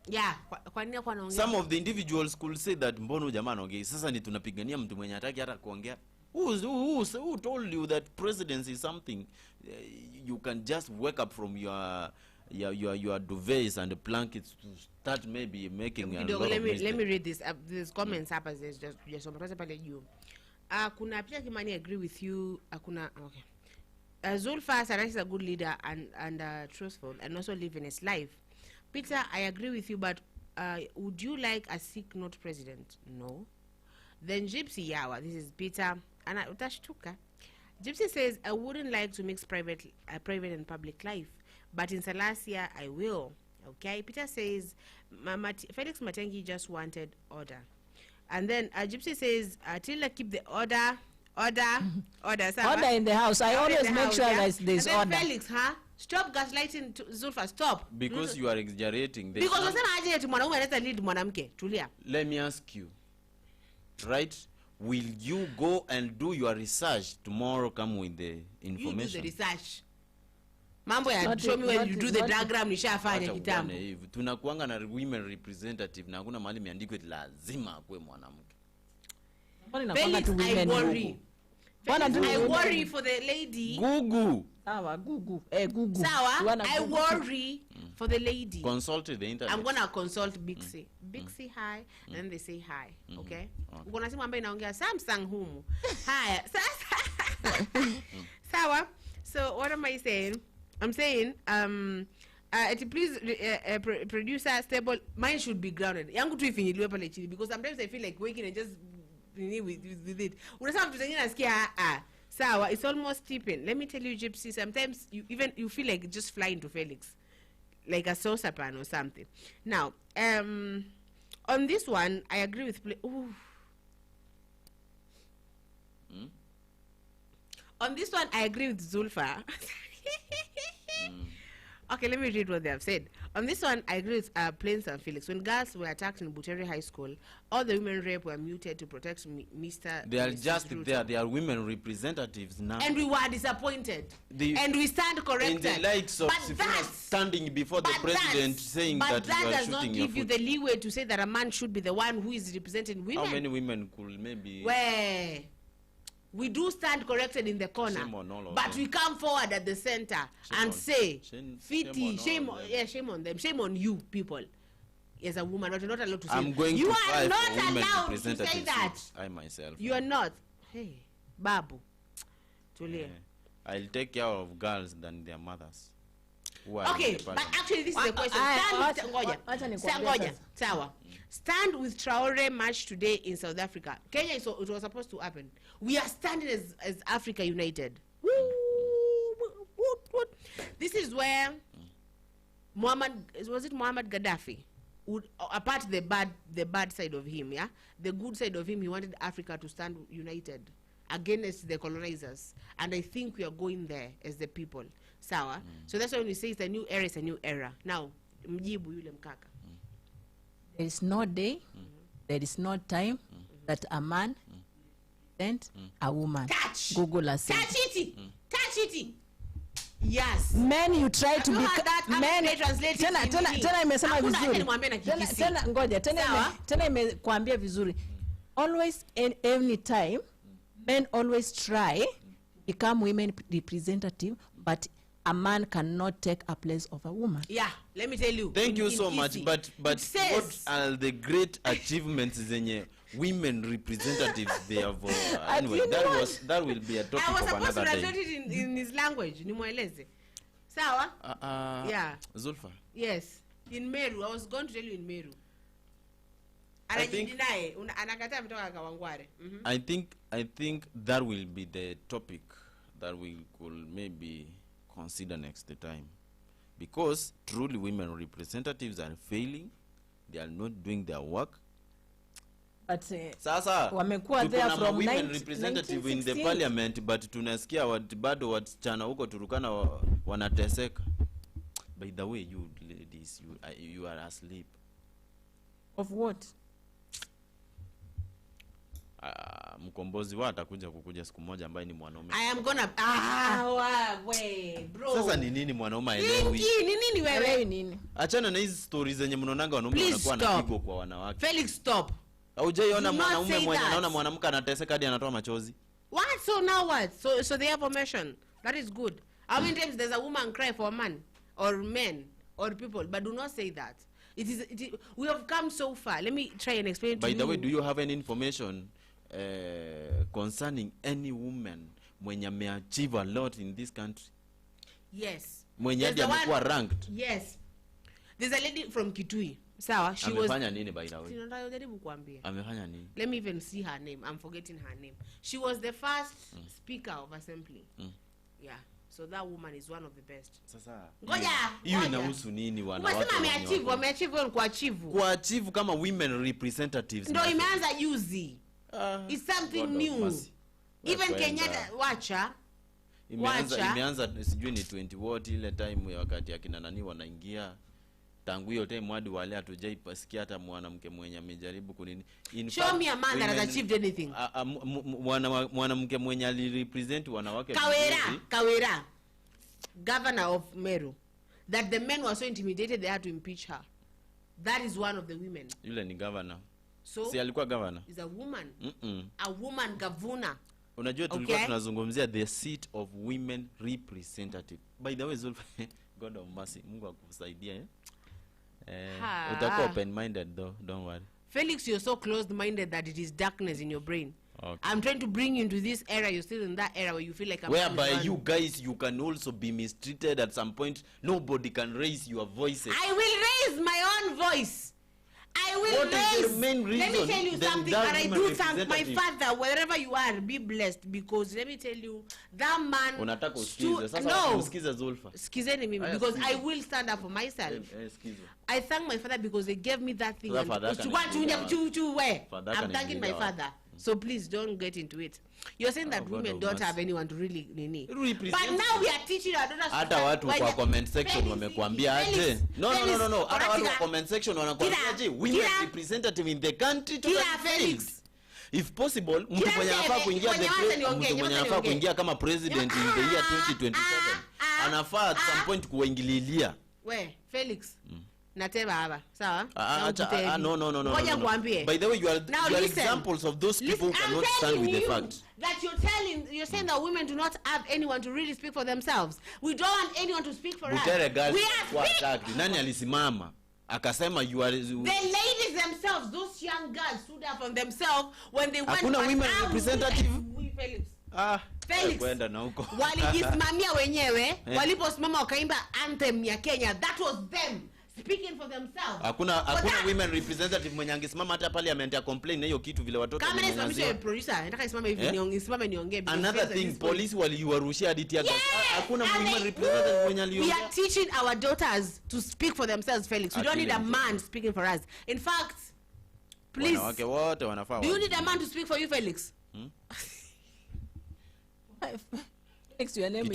Yeah, kwa nini kwa anaongea? Some of the individuals could say that mbona huyu jamaa ongei. Sasa ni tunapigania mtu mwenye hataki hata kuongea. Who told you that presidency is something you can just wake up from your duvets and blankets to start maybe making a lot of mistakes? Let me read this. There's comments hapa, there's just some pale juu. Kuna pia Kimani agree with you. Kuna okay. Zulfa Salasya is a good leader and truthful and also living his life. Peter, I agree with you, but would you like a sick note president? No. Then Gypsy Yawa, this is Peter, and utashtuka. Gypsy says, I wouldn't like to mix private and public life, but in Salasya, I will. Okay. Peter says, Felix Matiang'i just wanted order. And then Gypsy says, Tilda, keep the order. Order in the house. I always make sure that there's and then order. Felix, stop gaslighting Zulfa, stop. Because you are exaggerating. Because Let me ask you, right? Will you go and do your research tomorrow? Come with the information. You do the research. Mambo ya show me when you do the diagram nishafanya kitambo. Tunakuanga na women representative na hakuna mahali imeandikwa lazima akue mwanamke. Felix, I worry. I worry for the lady. Gugu. Gugu. Sawa, I worry for the lady. Consult the internet. I'm gonna consult Bixi. Bixi, hi. And then they say hi. Okay? Uko na simu ambayo inaongea Samsung humu. Hi. Sawa. So what am I saying? I'm saying please producer stable. Mine should be grounded. Yangu tu ifinyiliwe pale chini because sometimes I feel like waking and just with it. Unasema mtu zingine nasikia sawa, it's almost tipping. Let me tell you, Gypsy, sometimes you feel like just flying to Felix, like a saucepan or something. Now, on this one, I agree with on this one, I agree with Zulfa. Okay, let me read what they have said. On this one, I agree with Plains and Felix. When girls were attacked in Butere High School, all the women rep were muted to protect Mr. They are Mrs. just Ruto. there. They are women representatives now. And we were disappointed. and we stand corrected. In the likes of Sifuna standing before the president saying that you are does not shooting give your you foot. the leeway to say that a man should be the one who is representing women. How many women could maybe... Where we do stand corrected in the corner, Shame on all of but them. we come forward at the center and say, Fiti, shame on them, shame on you people. As a woman, but you're not allowed to say I'm going you to are fight not for women allowed to say representatives that. seats. I myself. You are not. Hey, Babu. Tulia. I'll take care of girls than their mothers. Who are in Okay, the but parliament. actually this is the question. Stand with Traore march today in South Africa. Kenya, it was supposed to happen. We are standing as Africa United. Woo, This is where Muhammad Gaddafi would, apart the bad side of him, yeah, the good side of him, he wanted Africa to stand united against the colonizers, and I think we are going there as the people. Sawa. So that's why when we say it's a new era, it's a new era. Now, mjibu yule mkaka. There is no day, there is no time that a man and a woman. Touch. Google has said. Touch it. Touch it. Yes. Men, you try to You be heard that? men. How translate it Tena in nini? imesema Hakuna vizuri. hata nimwambie na kikisi. Tena ngoja, Sawa? tena imekwambia vizuri. Always and any time, men always try to become women representative, but a man cannot take a place of a woman. Yeah, let me tell you. Thank you in so much. easy. But It says, what are the great achievements zenye women representatives they have? Anyway, that will be a topic I was of supposed to another translate day. it in his language. Nimweleze. Sawa? Yeah. Zulfa. Yes. In Meru. I was going to tell you in Meru. I think- Anajidinae. Anakataa mtoka Kawangware. I think that will be the topic that we could maybe consider next time, because truly women representatives are failing. They are not doing their work. But Sasa wamekuwa tuko there na from women representative in the 1968. parliament, but tunasikia bado wasichana huko Turukana wanateseka. By the way, you ladies, you are asleep. of what? Mkombozi wa atakuja kukuja siku moja ambaye ni mwanaume. I am gonna we bro. Sasa ni nini mwanaume aelewi? Ni nini wewe? Wewe nini? Achana na hizi stories zenye mnaonanga wanaume Please wanakuwa stop. napigwa kwa wanawake. Felix, stop. Haujaiona Do not mwanaume say mwenye that. anaona mwanamke anateseka hadi anatoa machozi? What? So now what? So they have permission. That is good. How many times does a woman cry for a man or men or people? But do not say that. We have come so far. Let me try and explain to you. By the way, do you have any information concerning any woman mwenye ameachieve a lot in this country? Yes. Mwenye There's hadi the amekuwa one- ranked? Yes. There's a lady from Kitui. Sawa, she was Amefanya nini by the way? Sinajaribu kuambia. Amefanya nini? Let me even see her name. I'm forgetting her name. She was the first speaker of assembly. Yeah. So that woman is one of the best. Sasa. Ngoja. Hiyo inahusu nini wanawake? Umesema ameachieve kuachieve kama women representatives. Ndio imeanza juzi. It's something new. Even Kenyatta wacha imeanza sijui ni 20 what ile time ya wakati akina nani wanaingia. Tangu hiyo time hadi wale hatujaipasikia hata mwanamke mwenye amejaribu kunini. Show me a man that has achieved anything. Mwanamke mwenye alirepresent wanawake. Kawera, governor of Meru, that the men were so intimidated they had to impeach her. That is one of the women. Yule ni governor. So si alikuwa governor? Is a woman. A woman governor. Unajua tulikuwa tunazungumzia the seat of women representative. By the way, Zulfa, God of mercy, Mungu akusaidie. Utakuwa open minded though, don't worry. Felix, you're so closed minded that it is darkness in your brain. Okay. I'm trying to bring you into this era. You're still in that era where you feel like whereby you guys, you can also be mistreated at some point. Nobody can raise your voices. I will raise my own voice. I will raise. The main reason? Let me tell you something, that but I do thank my father, wherever you are, be blessed, because let me tell you, that man. Unataka usikize. Sasa no. Usikize Zulfa. Skizeni mimi, because I will stand up for myself. I thank my father because they gave me that thing. I'm thanking my father. So please don't get into it. You're saying that women don't have anyone to really nini. But now we are teaching our daughters. Hata watu kwa comment section wamekuambia aje? No. Hata watu kwa comment section wanakuambia aje? Women representative in the country to Felix. If possible, mtu mwenye anafaa kuingia kama president in the year 2027. Anafaa at some point kuingililia. We, Felix. Nateba hapa, sawa? No. Ngoja kuambie. By the way, you are examples of those people who cannot stand with the fact. That you're saying that women do not have anyone to really speak for themselves. We don't want anyone to speak for us. We are speaking. Nani alisimama? Akasema you are... The ladies themselves, those young girls stood up for themselves when they went... Hakuna women representative? Felix. Felix, kwenda na huko. Walijisimamia wenyewe, waliposimama wakaimba anthem ya Kenya. That was them. Speaking for themselves. Hakuna women representative mwenye angesimama hata parliament ya complain na hiyo kitu vile watoto kama nisimamishe producer nataka isimame hivi nisimame niongee. Another thing, police waliwarushia hadi tia gas. Hakuna women representative mwenye aliongea. We are teaching our daughters to speak for themselves, Felix. We don't need a man speaking for us. In fact, please, wanawake wote wanafaa. Do you need a man to speak for you, Felix? Felix, your name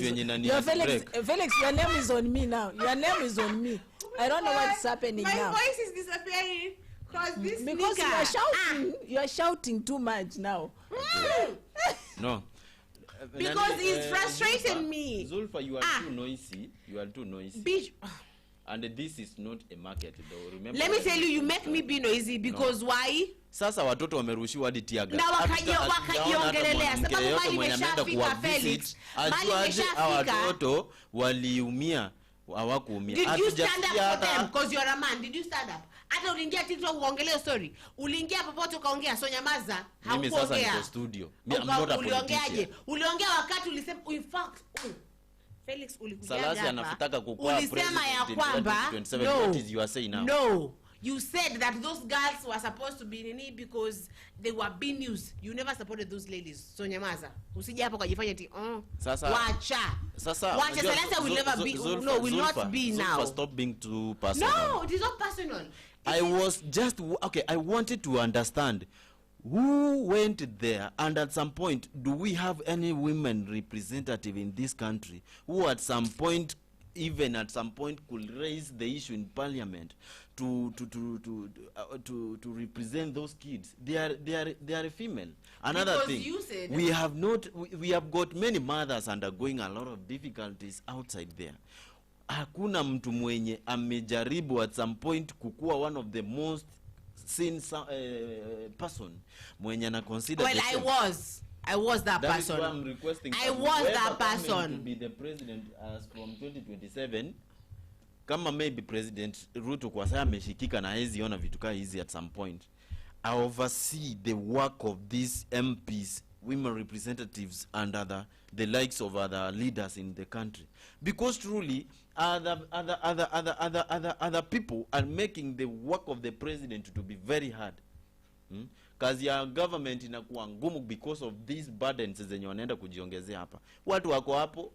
is on me now. Your name is on me. I don't know what's happening now. My voice is disappearing because you are shouting. You are shouting too much now. No. Because it's frustrating me. Zulfa, you are too noisy. You are too noisy. Bitch. And this is not a market though. Remember. Let me tell you, you make me be noisy because why? Sasa watoto wamerushiwa hadi tia gas. Na wakajiongelelea sababu mali imeshafika Felix. Mali imeshafika. Watoto waliumia, hawakuumia. Did you stand up for them because you are a man? Did you stand up? Hata uliingia TikTok uongelee story. Uliingia popote ukaongea, so nyamaza. Mimi sasa niko studio. I'm not a politician. Uliongea wakati ulisema in fact Felix ulikuja hapa. Salasya anataka kukuwa president. Ulisema ya kwamba what is you are saying now? No. You said that those girls were supposed to be nini because they were being used. You never supported those ladies. So nyamaza. Usije hapo kujifanya eti sasa wacha. Salasya will never be will not be now. Stop being too personal. No, it is not personal. I wanted to understand who went there, and at some point, do we have any women representative in this country who at some point could raise the issue in parliament to represent those kids? They are female. Another because thing, you said we have got many mothers undergoing a lot of difficulties outside there. Hakuna mtu mwenye amejaribu at some point kukua one of the most seen person mwenye na consider. Well, I was that person. Is why I'm requesting I was that person to be the president as from 2027. Kama maybe President Ruto kwa sasa ameshikika na hizi ona vitu kama hizi at some point. I oversee the work of these MPs women representatives and the likes of other leaders in the country, because truly other people are making the work of the president to be very hard. Kazi ya government inakuwa ngumu because of these burdens zenye wanaenda kujiongezea hapa. Watu wako hapo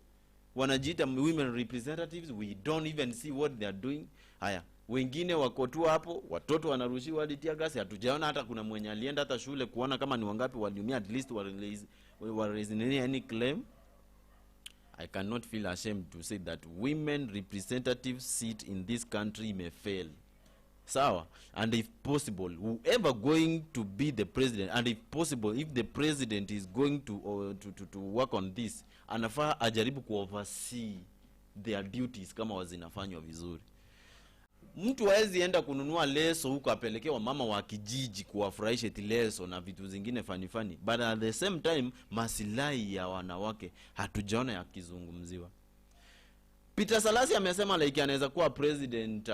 wanajiita women representatives, we don't even see what they are doing. Haya, wengine wako tu hapo, watoto wanarushiwa hadi tear gas. Hatujaona hata kuna mwenye alienda hata shule kuona kama ni wangapi waliumia, at least were raising any claim. I cannot feel ashamed to say that women representative seat in this country may fail. Sawa, and if possible, whoever going to be the president, and if possible, if the president is going to work on this, anafaa ajaribu ku oversee their duties kama wazinafanywa vizuri. Mtu hawezi enda kununua leso huko apelekewa mama wa kijiji kuwafurahisha eti leso na vitu zingine fani, but at the same time masilahi ya wanawake hatujaona yakizungumziwa. Peter Salasya amesema like anaweza kuwa president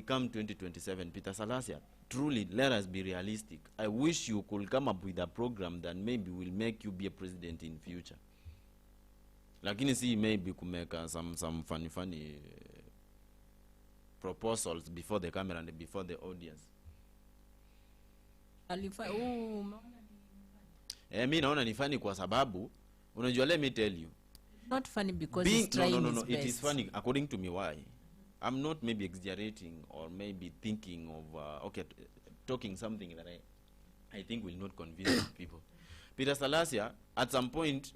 come 2027. Peter Salasya, truly let us be realistic. I wish you could come up with a program that maybe will make you be a president in future. Lakini si maybe kumeka some funny proposals before the camera and before the audience. Mimi naona ni funny kwa sababu unajua, let me tell you, not funny because he's trying his best. It is funny according to me. Why? I'm not maybe exaggerating or maybe thinking of talking something that I think will not convince people. Peter Salasya at some point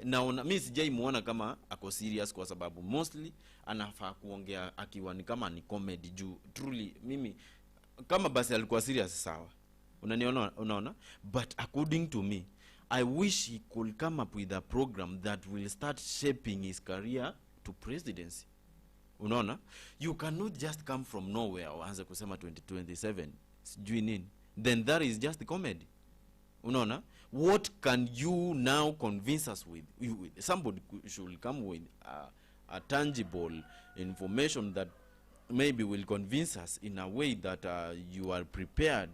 naona mimi sijaimuona kama ako serious, kwa sababu mostly anafaa kuongea akiwa ni kama ni comedy juu. Truly mimi kama basi alikuwa serious sawa, unaona, but according to me, I wish he could come up with a program that will start shaping his career to presidency. Unaona, you cannot just come from nowhere uanze kusema 2027 sijui nini, then that is just comedy. Unaona, what can you now convince us with? Somebody should come with a tangible information that maybe will convince us in a way that you are prepared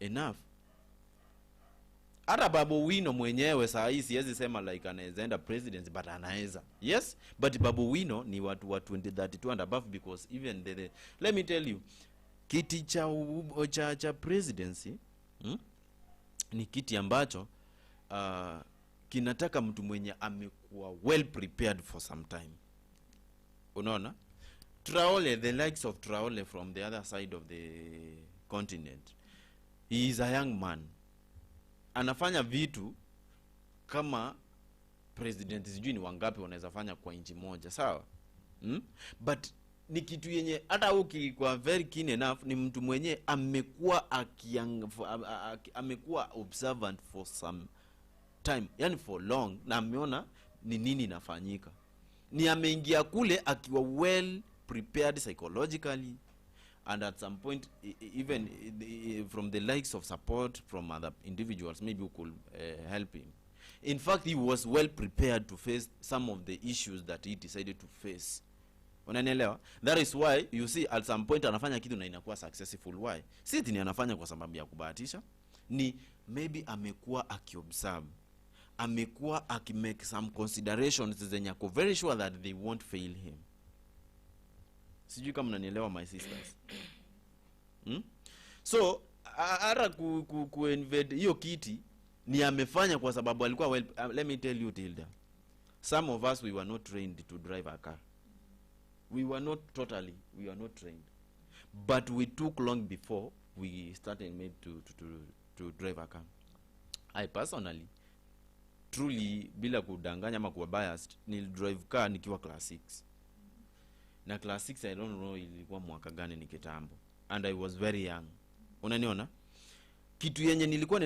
enough. Hata Babu Wino mwenyewe saa hii siwezi sema like anaweza enda president, but anaweza. Yes, but Babu Wino ni watu wa 2032 and above, because even let me tell you, kiti cha presidency ni kiti ambacho kinataka mtu mwenye amekuwa well prepared for some time. Unaona, Traore, the likes of Traore from the other side of the continent, he is a young man, anafanya vitu kama president sijui ni wangapi wanaweza fanya kwa inchi moja, sawa? But ni kitu yenye hata ukikuwa very keen enough, ni mtu mwenye amekuwa observant for some time, yani for long, na ameona ni nini inafanyika. Ni ameingia kule akiwa well prepared psychologically, and at some point even from the likes of support from other individuals maybe who could help him. In fact, he was well prepared to face some of the issues that he decided to face. Unanielewa? That is why you see at some point anafanya kitu na inakuwa successful. Why? Si eti ni anafanya kwa sababu ya kubahatisha, ni maybe amekuwa akiobserve, amekuwa akimake some considerations zenye ako very sure that they won't fail him. Sijui kama mnanielewa my sisters. So ara ku-invade hiyo kiti ni amefanya kwa sababu alikuwa well. Let me tell you, Tilda, some of us, we were not trained to drive a car. We were not trained, but we took long before we started maybe to drive a car. I personally, truly, bila kudanganya ama kuwa biased, nil drive car nikiwa class 6. Na class 6 I don't know ilikuwa mwaka gani, ni kitambo, and I was very young. Unaniona, kitu yenye nilikuwa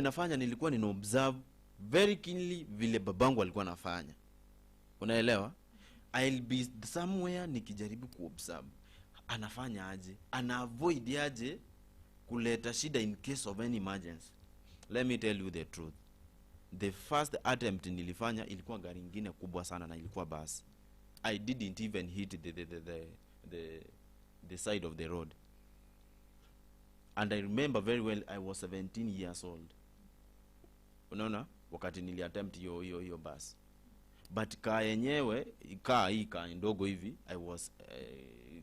nina observe very keenly vile babangu alikuwa anafanya. Unaelewa? I'll be somewhere nikijaribu kuobserve anafanya aje, ana avoid aje kuleta shida in case of any emergency. Let me tell you the truth, the first attempt nilifanya ilikuwa gari nyingine kubwa sana na ilikuwa bus. I didn't even hit the side of the road, and I remember very well I was 17 years old. Unaona, wakati niliattempt hiyo bus. But kaa yenyewe hii kaa ndogo hivi, I was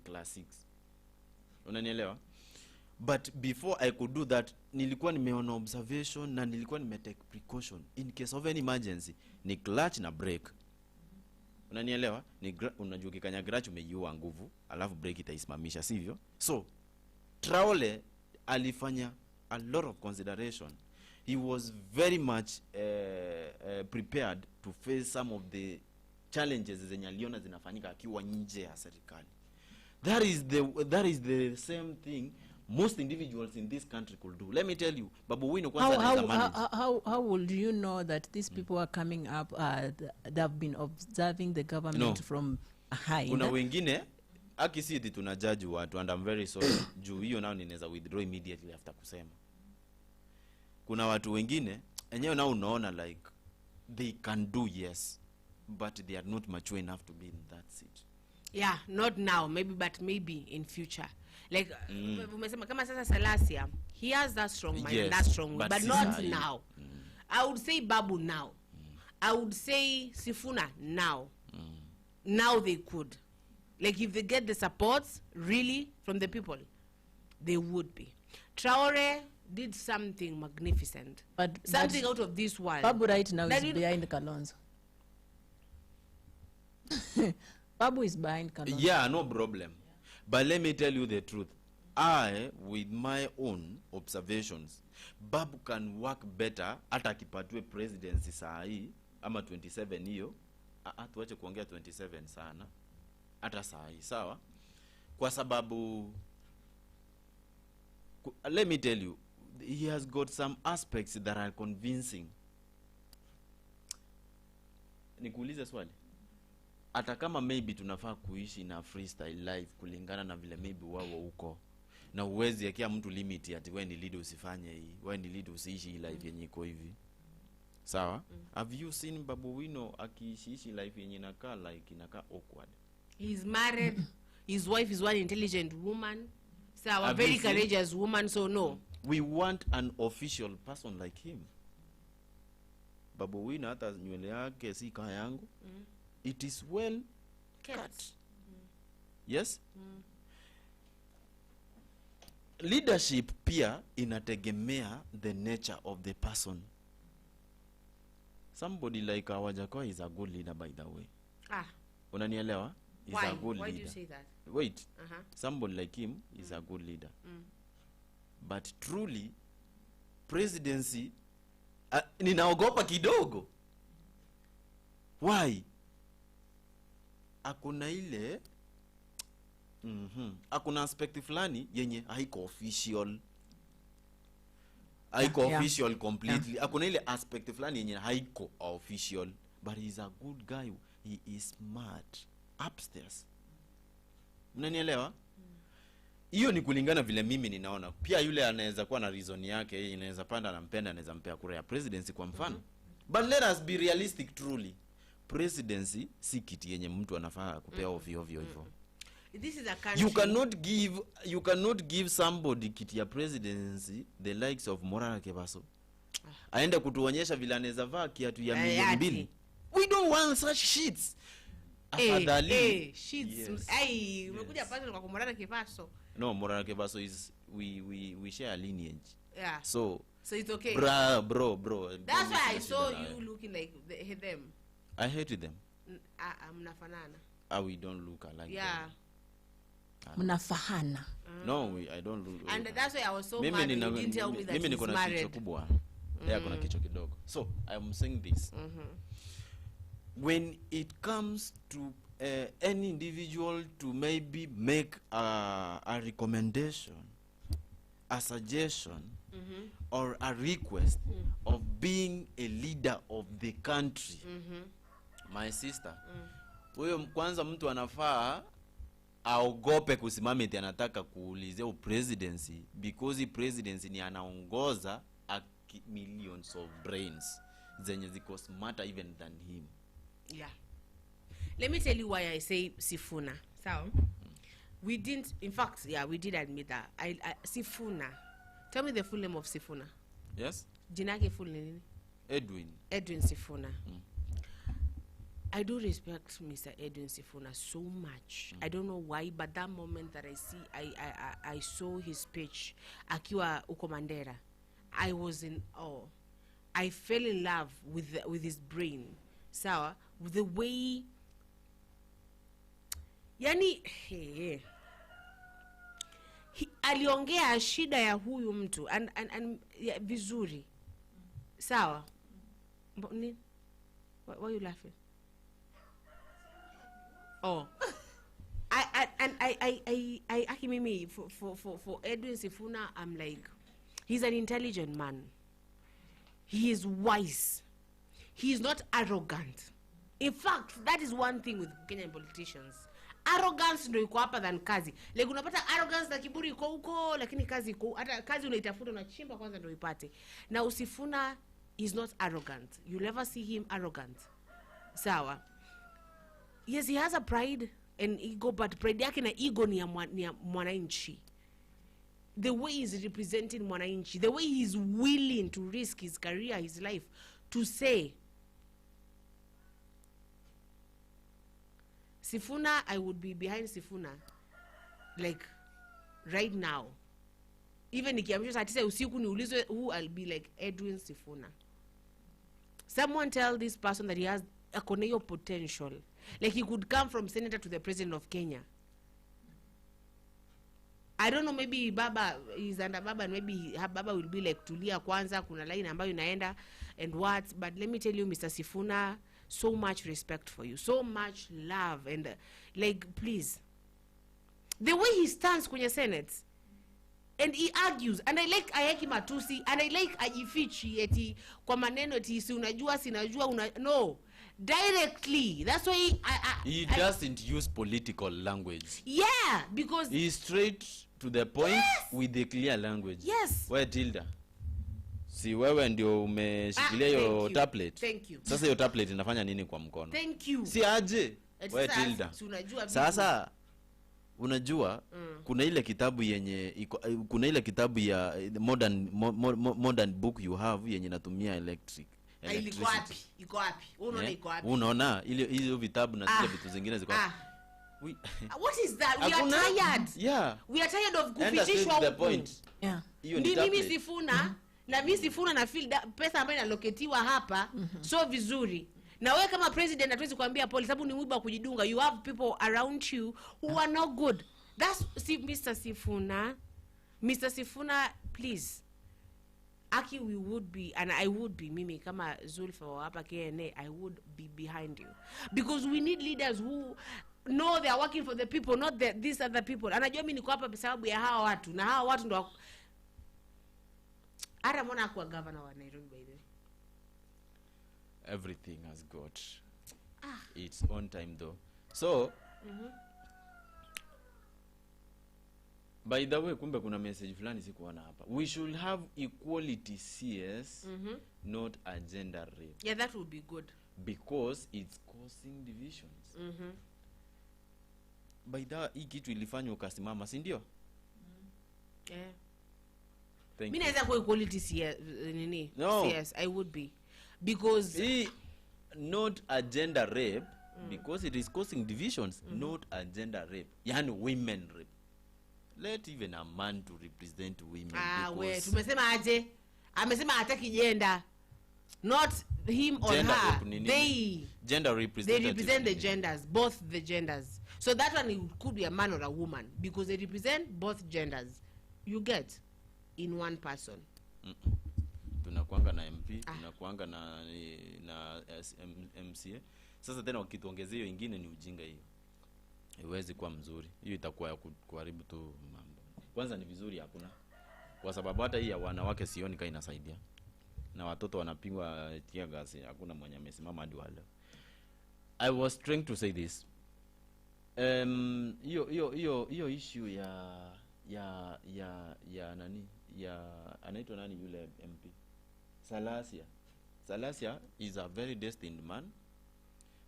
class 6. Unanielewa? But before I could do that, nilikuwa nimeona observation na nilikuwa nimetake precaution in case of any emergency. Ni clutch na brake. Unanielewa? Unajua ukikanya clutch umeiua nguvu, alafu brake itaisimamisha, sivyo? So Traore alifanya a lot of consideration. He was very much prepared to face some of the challenges zenye aliona zinafanyika akiwa nje ya serikali. That is the same thing most individuals in this country could do. Let me tell you, Babu Wino how would you know that these people are coming up, they have been observing the government from high? Kuna wengine akisidi tunajaji watu, and I'm very sorry juu hiyo nao ninaweza withdraw immediately after kusema. Kuna watu wengine enyewe nao unaona like they can do, yes, but they are not mature enough to be in that seat. Yeah, not now, maybe, but maybe in future. Like umesema kama sasa Salasya, he has that strong mind, yes, that strong will, but not yeah. now. I would say Babu now. I would say Sifuna now. Now they could. Like if they get the support really from the people, they would be. Traore did something magnificent, something out of this world. Babu right now is behind Kalonzo. Babu is behind Kalonzo. Yeah, no problem. Yeah. But let me tell you the truth. I, with my own observations, Babu can work better hata akipatwe presidency saa hii ama 27 hiyo. Tuache kuongea 27 sana. Hata saa hii, sawa? Kwa sababu let me tell you, he has got some aspects that are convincing. Nikuulize swali. Hata kama maybe tunafaa kuishi na freestyle life kulingana na vile maybe wao huko, na uwezi yakia mtu limit ati wewe ni leader usifanye hii, wewe ni leader usiishi hii life yenye iko hivi, sawa? Have you seen Babu Wino akiishi life yenye inakaa like inakaa awkward? He's married. His wife is one intelligent woman, so a very courageous woman, so no. We want an official person like him. Babu Wino hata nywele yake si kama yangu. It is well cut. Yes? Leadership pia inategemea the nature of the person. Somebody like Awajako is a good leader, by the way. Unanielewa? Is a good leader. Why do you say that? Wait. Somebody like him is a good leader. But truly, presidency, ninaogopa kidogo. Why? Akuna ile akuna aspect fulani yenye haiko official. Haiko official completely. Akuna ile aspect fulani yenye haiko official, but he's a good guy. He is smart upstairs. Mnanielewa? Hiyo ni kulingana vile mimi ninaona. Pia yule anaweza kuwa na reason yake, inaweza panda na mpenda, anaweza mpea kura ya presidency kwa mfano. But let us be realistic truly. Presidency si kiti yenye mtu anafaa kupea ovyo hivyo. This is a country. You cannot give somebody kiti ya presidency the likes of Morara Kebaso. Aende kutuonyesha vile anaweza vaa kiatu ya milioni 2. We don't want such shits. Afadhali shits. Umekuja pale kwa Morara Kebaso. No, Morara Kebaso is we share a lineage. Yeah. So it's okay. Bro. That's why I saw you looking like them. I hated them. Mnafanana. We don't look alike. Yeah. Mnafahana. No, I don't look. And that's why I was so mad when you didn't tell me that he's married. Mimi niko na kichwa kubwa. Yeah, kuna kichwa kidogo. So, I'm saying this. When it comes to any individual to maybe make a recommendation, a suggestion, or a request of being a leader of the country, my sister, huyo kwanza mtu anafaa aogope kusimama eti anataka kuulizia presidency, because the presidency ni anaongoza millions of brains zenye ziko smarter even than him. Yeah. Let me tell you why I say Sifuna. So, we didn't, in fact, we did admit that. Sifuna. Tell me the full name of Sifuna. Yes? Jinake full name. Edwin Sifuna. I do respect Mr. Edwin Sifuna so much. I don't know why, but that moment that I saw his speech, akiwa uko Mandera, I was in awe. I fell in love with his brain. Sawa, with the way, yani, aliongea shida ya huyu mtu and vizuri. Sawa. Why are you laughing? Oh, I for Edwin Sifuna, I'm like, he's an intelligent man. He is wise. He is not arrogant. In fact, that is one thing with Kenyan politicians. Arrogance ndo iko hapa than kazi. Like unapata arrogance na kiburi iko huko, lakini kazi iko, hata kazi unaitafuta unachimba kwanza ndo ipate. Now Sifuna is not arrogant. You'll never see him arrogant. Sawa. Yes, he has a pride and ego, but pride yake na ego ni ya mwananchi. The way he's representing mwananchi, the way he's willing to risk his career, his life, to say, Sifuna, I would be behind Sifuna, like, right now. Even nikiamsha saa 9 usiku niulizwe who, I'll be like Edwin Sifuna. Someone tell this person that he has a corneo potential. Like he could come from senator to the president of Kenya. I don't know, maybe Baba is under Baba and maybe Baba will be like tulia kwanza, kuna line ambayo inaenda and what. But let me tell you, Mr. Sifuna, so much respect for you. So much love and like, please. The way he stands kwenye Senate and he argues, and I like ayeki matusi, and I like ajifichi eti kwa maneno eti si unajua sinajua no. Directly. That's why he doesn't use political language. Yeah, because he's straight to the point. Yes. With the clear language. Yes. Wewe Tilda, si wewe ndio umeshikilia hiyo tablet. Thank you. Sasa hiyo tablet inafanya nini kwa mkono? Thank you. Si aje? Wewe Tilda. Sasa unajua kuna ile kitabu yenye kuna ile kitabu ya modern book you have yenye natumia electric. Iko wapi? Unaona iko wapi? Unaona hizo vitabu na zile vitu zingine ziko wapi? What is that? We are tired. Yeah. We are tired of kufishishwa huko. Yeah. Mimi Sifuna na mimi Sifuna na feel pesa ambayo inaloketiwa hapa so vizuri. Na wewe kama president hatuwezi kuambia pole sababu ni mwiba kujidunga. You have people around you who are not good. That's Mr. Sifuna. Mr. Sifuna, please. Aki, we would be, and I would be, mimi kama Zulfa wa hapa KNA, I would be behind you. Because we need leaders who know they are working for the people, not these other people. Anajua mimi niko hapa sababu ya hawa watu, na hawa watu ndo ara mwana akuwa governor wa Nairobi by the way. Everything has got its own time though. So, by the way, kumbe kuna message fulani sikuona hapa. We should have equality CS, not a gender rape. Yeah, that would be good. Because it's causing divisions. By the way, hii kitu ilifanywa ukasimama, si ndio? Yeah. Mimi naweza kwa equality CS nini? No. CS, I would be. Because not a gender rape, because it is causing divisions, not a gender rape. Yani women rape. Let even a man to represent women. We tumesema aje? Amesema hataki gender. Not him or her. They represent the genders, both the genders. So that one could be a man or a woman because they represent both genders. You get in one person. Tunakuanga na MP, tunakuanga na MCA. Sasa tena wakituongezea hiyo ingine ni ujinga hiyo. Iwezi kuwa mzuri. Hiyo itakuwa ya kuharibu tu mambo. Kwanza ni vizuri hakuna. Kwa sababu hata hii ya wanawake sioni kama inasaidia. Na watoto wanapigwa tear gas, hakuna mwenye amesimama hadi wale. I was trying to say this. Hiyo issue ya nani? Anaitwa nani yule MP? Salasya. Salasya is a very destined man.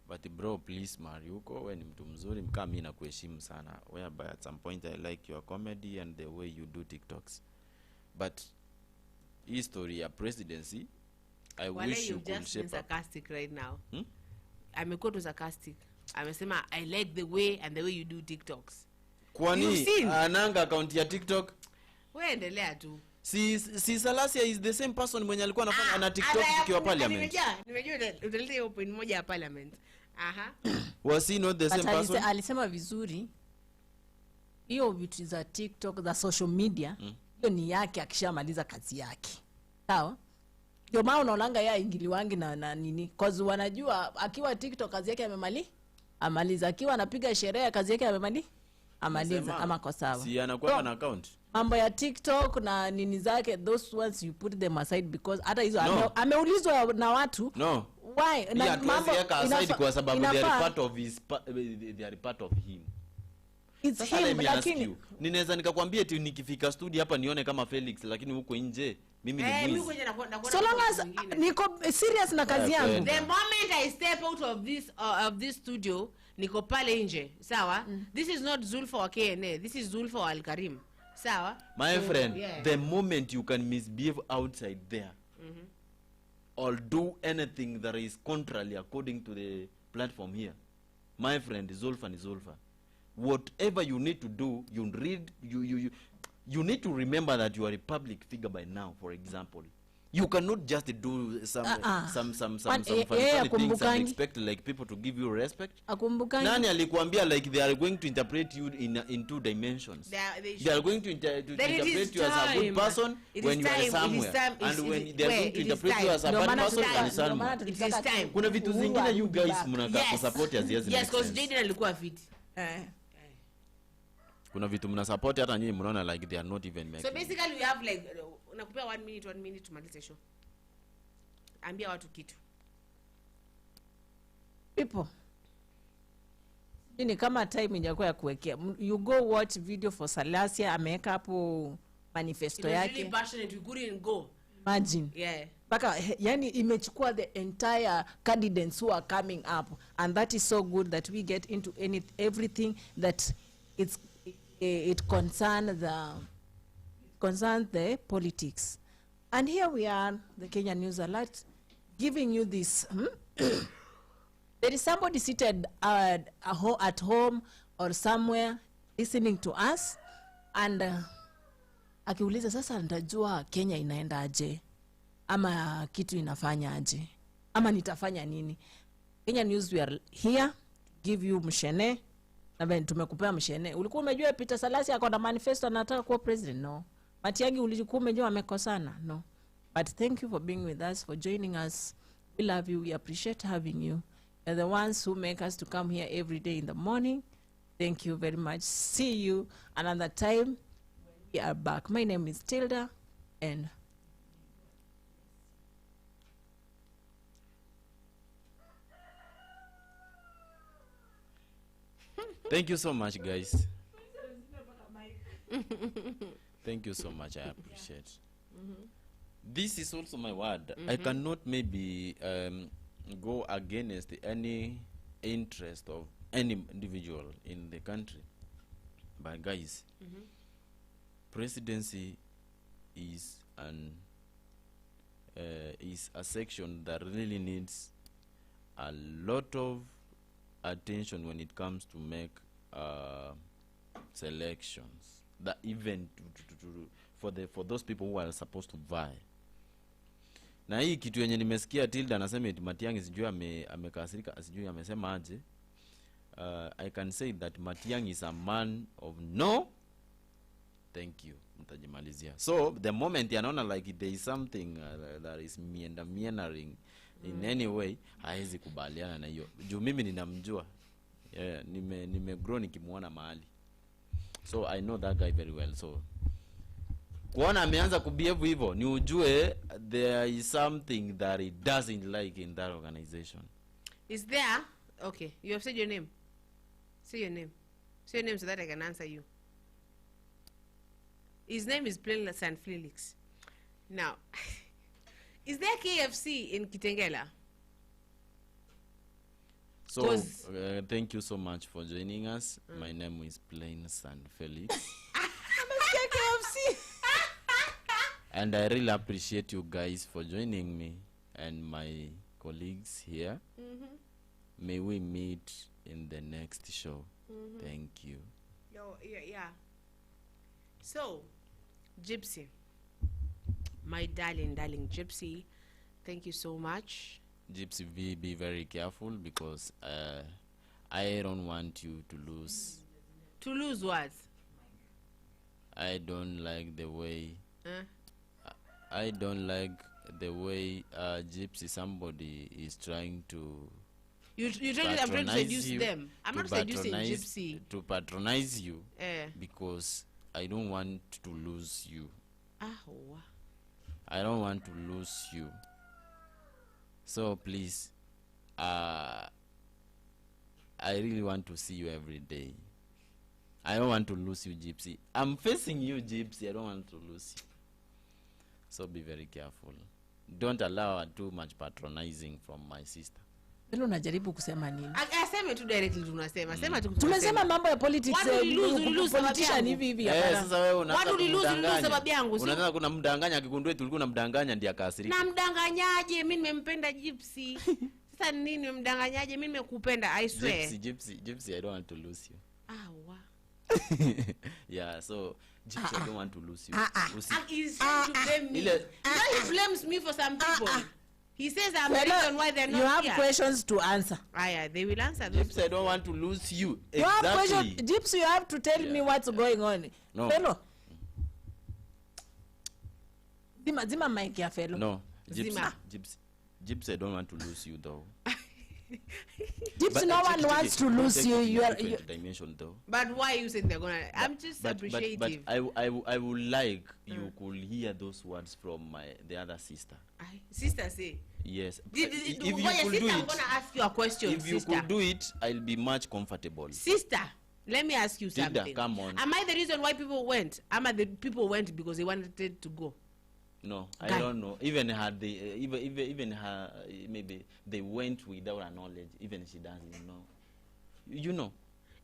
But bro, please marry huko, wewe ni mtu mzuri, mkaa mimi nakuheshimu sana. Whereby at some point I like your comedy and the way you do TikToks. But history ya presidency I Wale, wish you you've could just been shape up. sarcastic right now. Hmm? Amekuwa tu sarcastic. Amesema I like the way and the way you do TikToks. Kwani You've seen? ananga account ya TikTok? Wewe endelea tu. Si Salasya is the same person mwenye alikuwa anafanya ana TikTok tukiwa parliament. Nimejua utaleta hiyo point moja ya parliament. Aha. Was he not the same But person? alisema vizuri hiyo vitu za TikTok za social media hiyo ni yake akishamaliza kazi yake. Sawa? Ndio maana unaonanga yeye ingiliwangi na nini? Cause wanajua akiwa TikTok kazi yake amaliza. Akiwa anapiga sherehe kazi yake amaliza Sema, ama kwa sawa. Si anakuwa na account. Mambo ya TikTok na nini zake, those ones you put them aside because hata hizo No. ameulizwa na watu. No. Why? Na mambo aside kwa sababu they are inafaa- part of his they are part of him. It's Sasa let him, me ask lakini you. Ninaweza nikakwambia eti nikifika studio hapa nione kama Felix lakini huko nje mimi ni Mimi mwizi. kwenye nakuwa so long as niko serious na kazi yangu. kwenda. the moment I step out of this studio niko pale nje, sawa? This is not Zulfa wa KNA, this is Zulfa wa Al-Karim, sawa? My friend, yeah. the moment you can misbehave outside there or do anything that is contrary according to the platform here, my friend, Zulfa is Zulfa. Whatever you need to do, you need to remember that you are a public figure by now, for example. You cannot just do some Yeye funny things and akumbukangi. expect like people to give you respect. Akumbukangi. Nani alikuambia like they are going to interpret you in two dimensions? They are going to interpret you as a good person when you are somewhere, and when they are going to interpret you as a bad person when you are somewhere. It is time. Kuna vitu zingine you guys mnaka support as yes. Yes, because Jaden alikuwa fit. Kuna vitu mna support hata nyinyi mnaona like they are not even making. So basically we have like nakupea 1 minute tumalize show. Ambia watu kitu. People. Ini kama time injakuwa ya kuwekea. You go watch video for Salasya, ameweka hapo manifesto It was yake. really passionate, we couldn't go. Imagine. Yeah. Baka yani imechukua the entire candidates who are coming up, and that is so good that we get into everything that it concerns the politics. And here we are, the Kenya News Alert, giving you this. There is somebody seated at home or somewhere listening to us, and akiuliza sasa nitajua Kenya inaenda aje, ama kitu inafanya aje, ama nitafanya nini. Kenya News, we are here to give you mshene. Na ben tumekupea mshene. Ulikuwa umejua Peter Salasya ako na manifesto anataka kuwa president? No. Matiang'i ulikuwa umejua amekosana? No. But thank you for being with us, for joining us. We love you. We appreciate having you. You're the ones who make us to come here every day in the morning. Thank you very much. See you another time. We are back. My name is Tilda, and Thank you so much, guys. Thank you so much. I appreciate. This is also my word. I cannot maybe go against any interest of any individual in the country. But guys, presidency is a section that really needs a lot of attention when it comes to make selections, that even for those people who are supposed to vie. Na hii kitu yenye nimesikia Tilda anasema eti Matiang'i sijui amekasirika, sijui amesema aje. I can say that Matiang'i is a man of no thank you. Mtajimalizia. So the moment anaona like there is something that is meandering in any way, haezi kubaliana na hiyo. Juu mimi ninamjua. Yeah, grow nikimuona mahali. So I know that guy very well. So kuona ameanza kubehave hivyo ni ujue there is something that he doesn't like in that organization. Is there? Okay, you have said your name. Say your name. Say your name so that I can answer you. His name is plain San Felix. Now, is there KFC in Kitengela? So thank you so much for joining us. My name is Plain San Felix. KFC. And I really appreciate you guys for joining me. and my colleagues here. May we meet in the next show. Thank you. Yeah. So, Gypsy, my darling Gypsy, thank you so much. Gypsy, be very careful, because I don't want you to lose. To lose what? I don't like the way. I don't like the way Gypsy, somebody is trying to. You trying to, I'm trying to seduce them. I'm not seducing Gypsy. To patronize you, Eh. because I don't want to lose you. Wow. I don't want to lose you. So please, I really want to see you every day. I don't want to lose you, Gypsy. I'm facing you, Gypsy. I don't want to lose you. So be very careful. Don't allow too much patronizing from my sister. Hilo unajaribu kusema nini? Aseme tu directly tunasema. Sema tu. Tumesema mambo ya politics. Politician hivi hapana. Sasa wewe unataka kumdanganya. Sababu yangu. Unataka kuna mdanganya akigundua tulikuwa unamdanganya ndiye akasirika. Na mdanganyaje? Mimi nimempenda Gypsy. Sasa nini mdanganyaje? Mimi nimekupenda, I swear. Gypsy, I don't want to lose you. Wow. Yeah, so Gypsy, I don't want to lose you. He's trying to blame me. He blames me for some people. He says I'm the reason why they're not here. You have questions to answer. Yeah, they will answer those. Gypsy, I don't want to lose you. You have questions. Gypsy, you have to tell me what's going on. No. Fellow. Zima mic ya fellow. No. Gypsy, I don't want to lose you though. Gypsy, no one wants to lose you. You are dimension though. But why you saying they're gonna? I'm just appreciative. But I would like you could hear those words from the other sister. Sister say. Yes. If you could do it, I'm gonna ask you a question. If you could do it, I'll be much comfortable. Sister, let me ask you something. Tilda, come on. Am I the reason why people went? Am I the people went because they wanted to go? No, I don't know. Even had they, even her, maybe they went without her knowledge. Even she doesn't know. You know.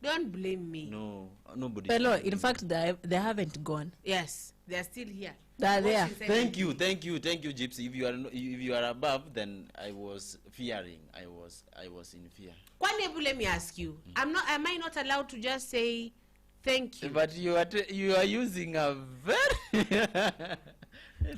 Don't blame me. No, nobody. Fellow, in fact, they haven't gone. Yes, they are still here. They are there. Thank you, Gypsy. If you are above, then I was fearing. I was in fear. Kwanebu, let me ask you. Am I not allowed to just say thank you? But you are using a very.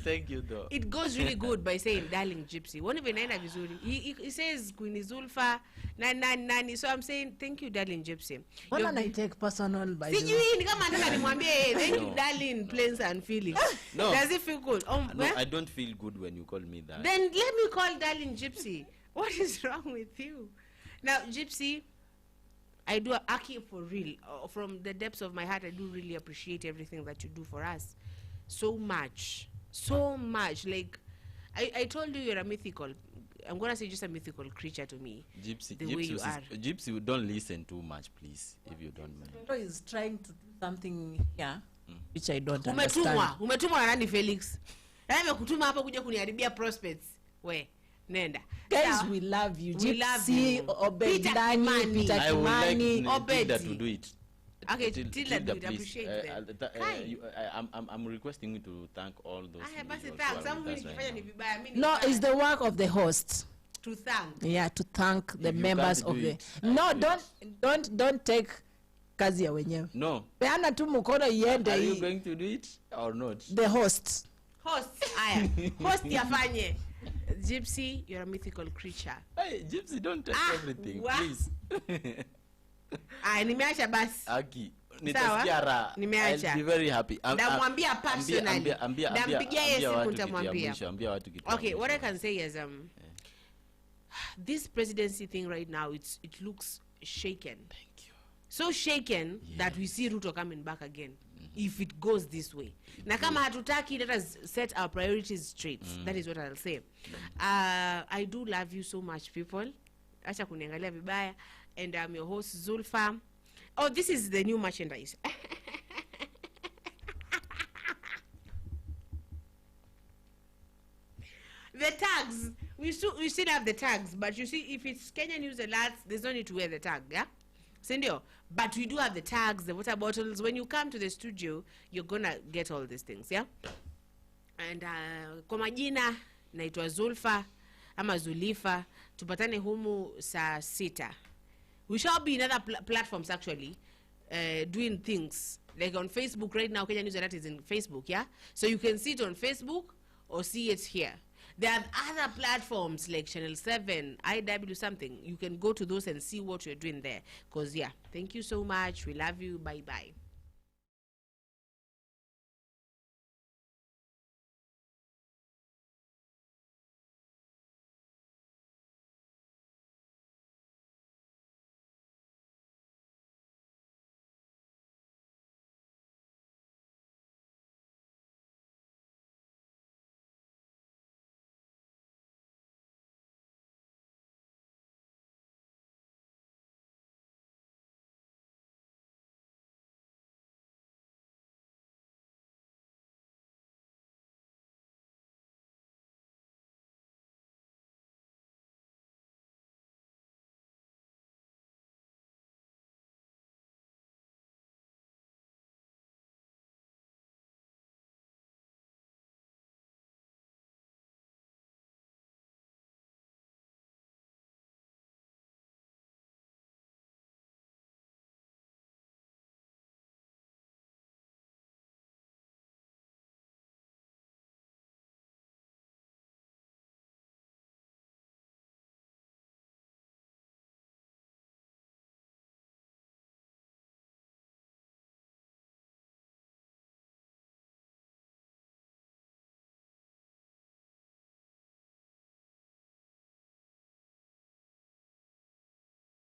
Thank you though. It goes really good by saying darling Gypsy. One even naenda vizuri. He says Queen Zulfa nani. So I'm saying thank you darling Gypsy. Wala na take personal by the way. Sijui ni kama nataka nimwambie thank you darling plains and feelings. No. Does it feel good? No, I don't feel good when you call me that. Then let me call darling Gypsy. What is wrong with you? Now Gypsy, I do Aki for real. From the depths of my heart, I do really appreciate everything that you do for us. So much. Like I told you, you're a mythical, I'm gonna say just a mythical creature to me. Gypsy, the way you are. Gypsy, don't listen too much, please, if you don't mind. Fellow is trying to do something here which I don't understand. Umetumwa na nani Felix? Nani amekutuma hapa kuja kuniharibia prospects? We nenda. Guys, we love you. We love Gypsy, you. Obedani, Peter I would Kimani, like Tilda to do it. Okay, Tilda, do it. please. Appreciate that. I'm requesting you to thank all those. No, it's the work of the host. To thank. Yeah, to thank the If you members can't of do the. it, No, please. don't take kazi ya wenyewe. No. Peana tu mkono iende. Are you going to do it or not? The host. Host, aya. Host yafanye. Gypsy, you're a mythical creature. Hey, Gypsy, don't take everything, please. Nimeacha basi. Aki, nitasikia raha. Nimeacha. I'll be very happy. Namwambia personally. Nampigia yeye simu nitamwambia. Ambia watu kitu. Okay, what I can say is this presidency thing right now, it looks shaken. Thank you. So shaken that we see Ruto coming back again. If it goes this way. Na kama hatutaki, let us set our priorities straight. That is what I'll say. I do love you so much, people. Acha kuniangalia vibaya. And I'm your host, Zulfa. Oh, this is the new merchandise. The tags. We still have the tags. But you see, if it's Kenya News Alerts, there's no need to wear the tag, yeah? Sindio? But we do have the tags, the water bottles. When you come to the studio, you're gonna get all these things, yeah? And kwa majina, naitwa Zulfa. ama Zulifa, tupatane humu saa 6. We shall be in other platforms actually, doing things like on Facebook right now. Kenya News Alert is in Facebook, yeah, so you can see it on Facebook or see it here. There are other platforms like Channel 7, IW something. You can go to those and see what you're doing there. Because yeah, thank you so much. We love you. Bye bye.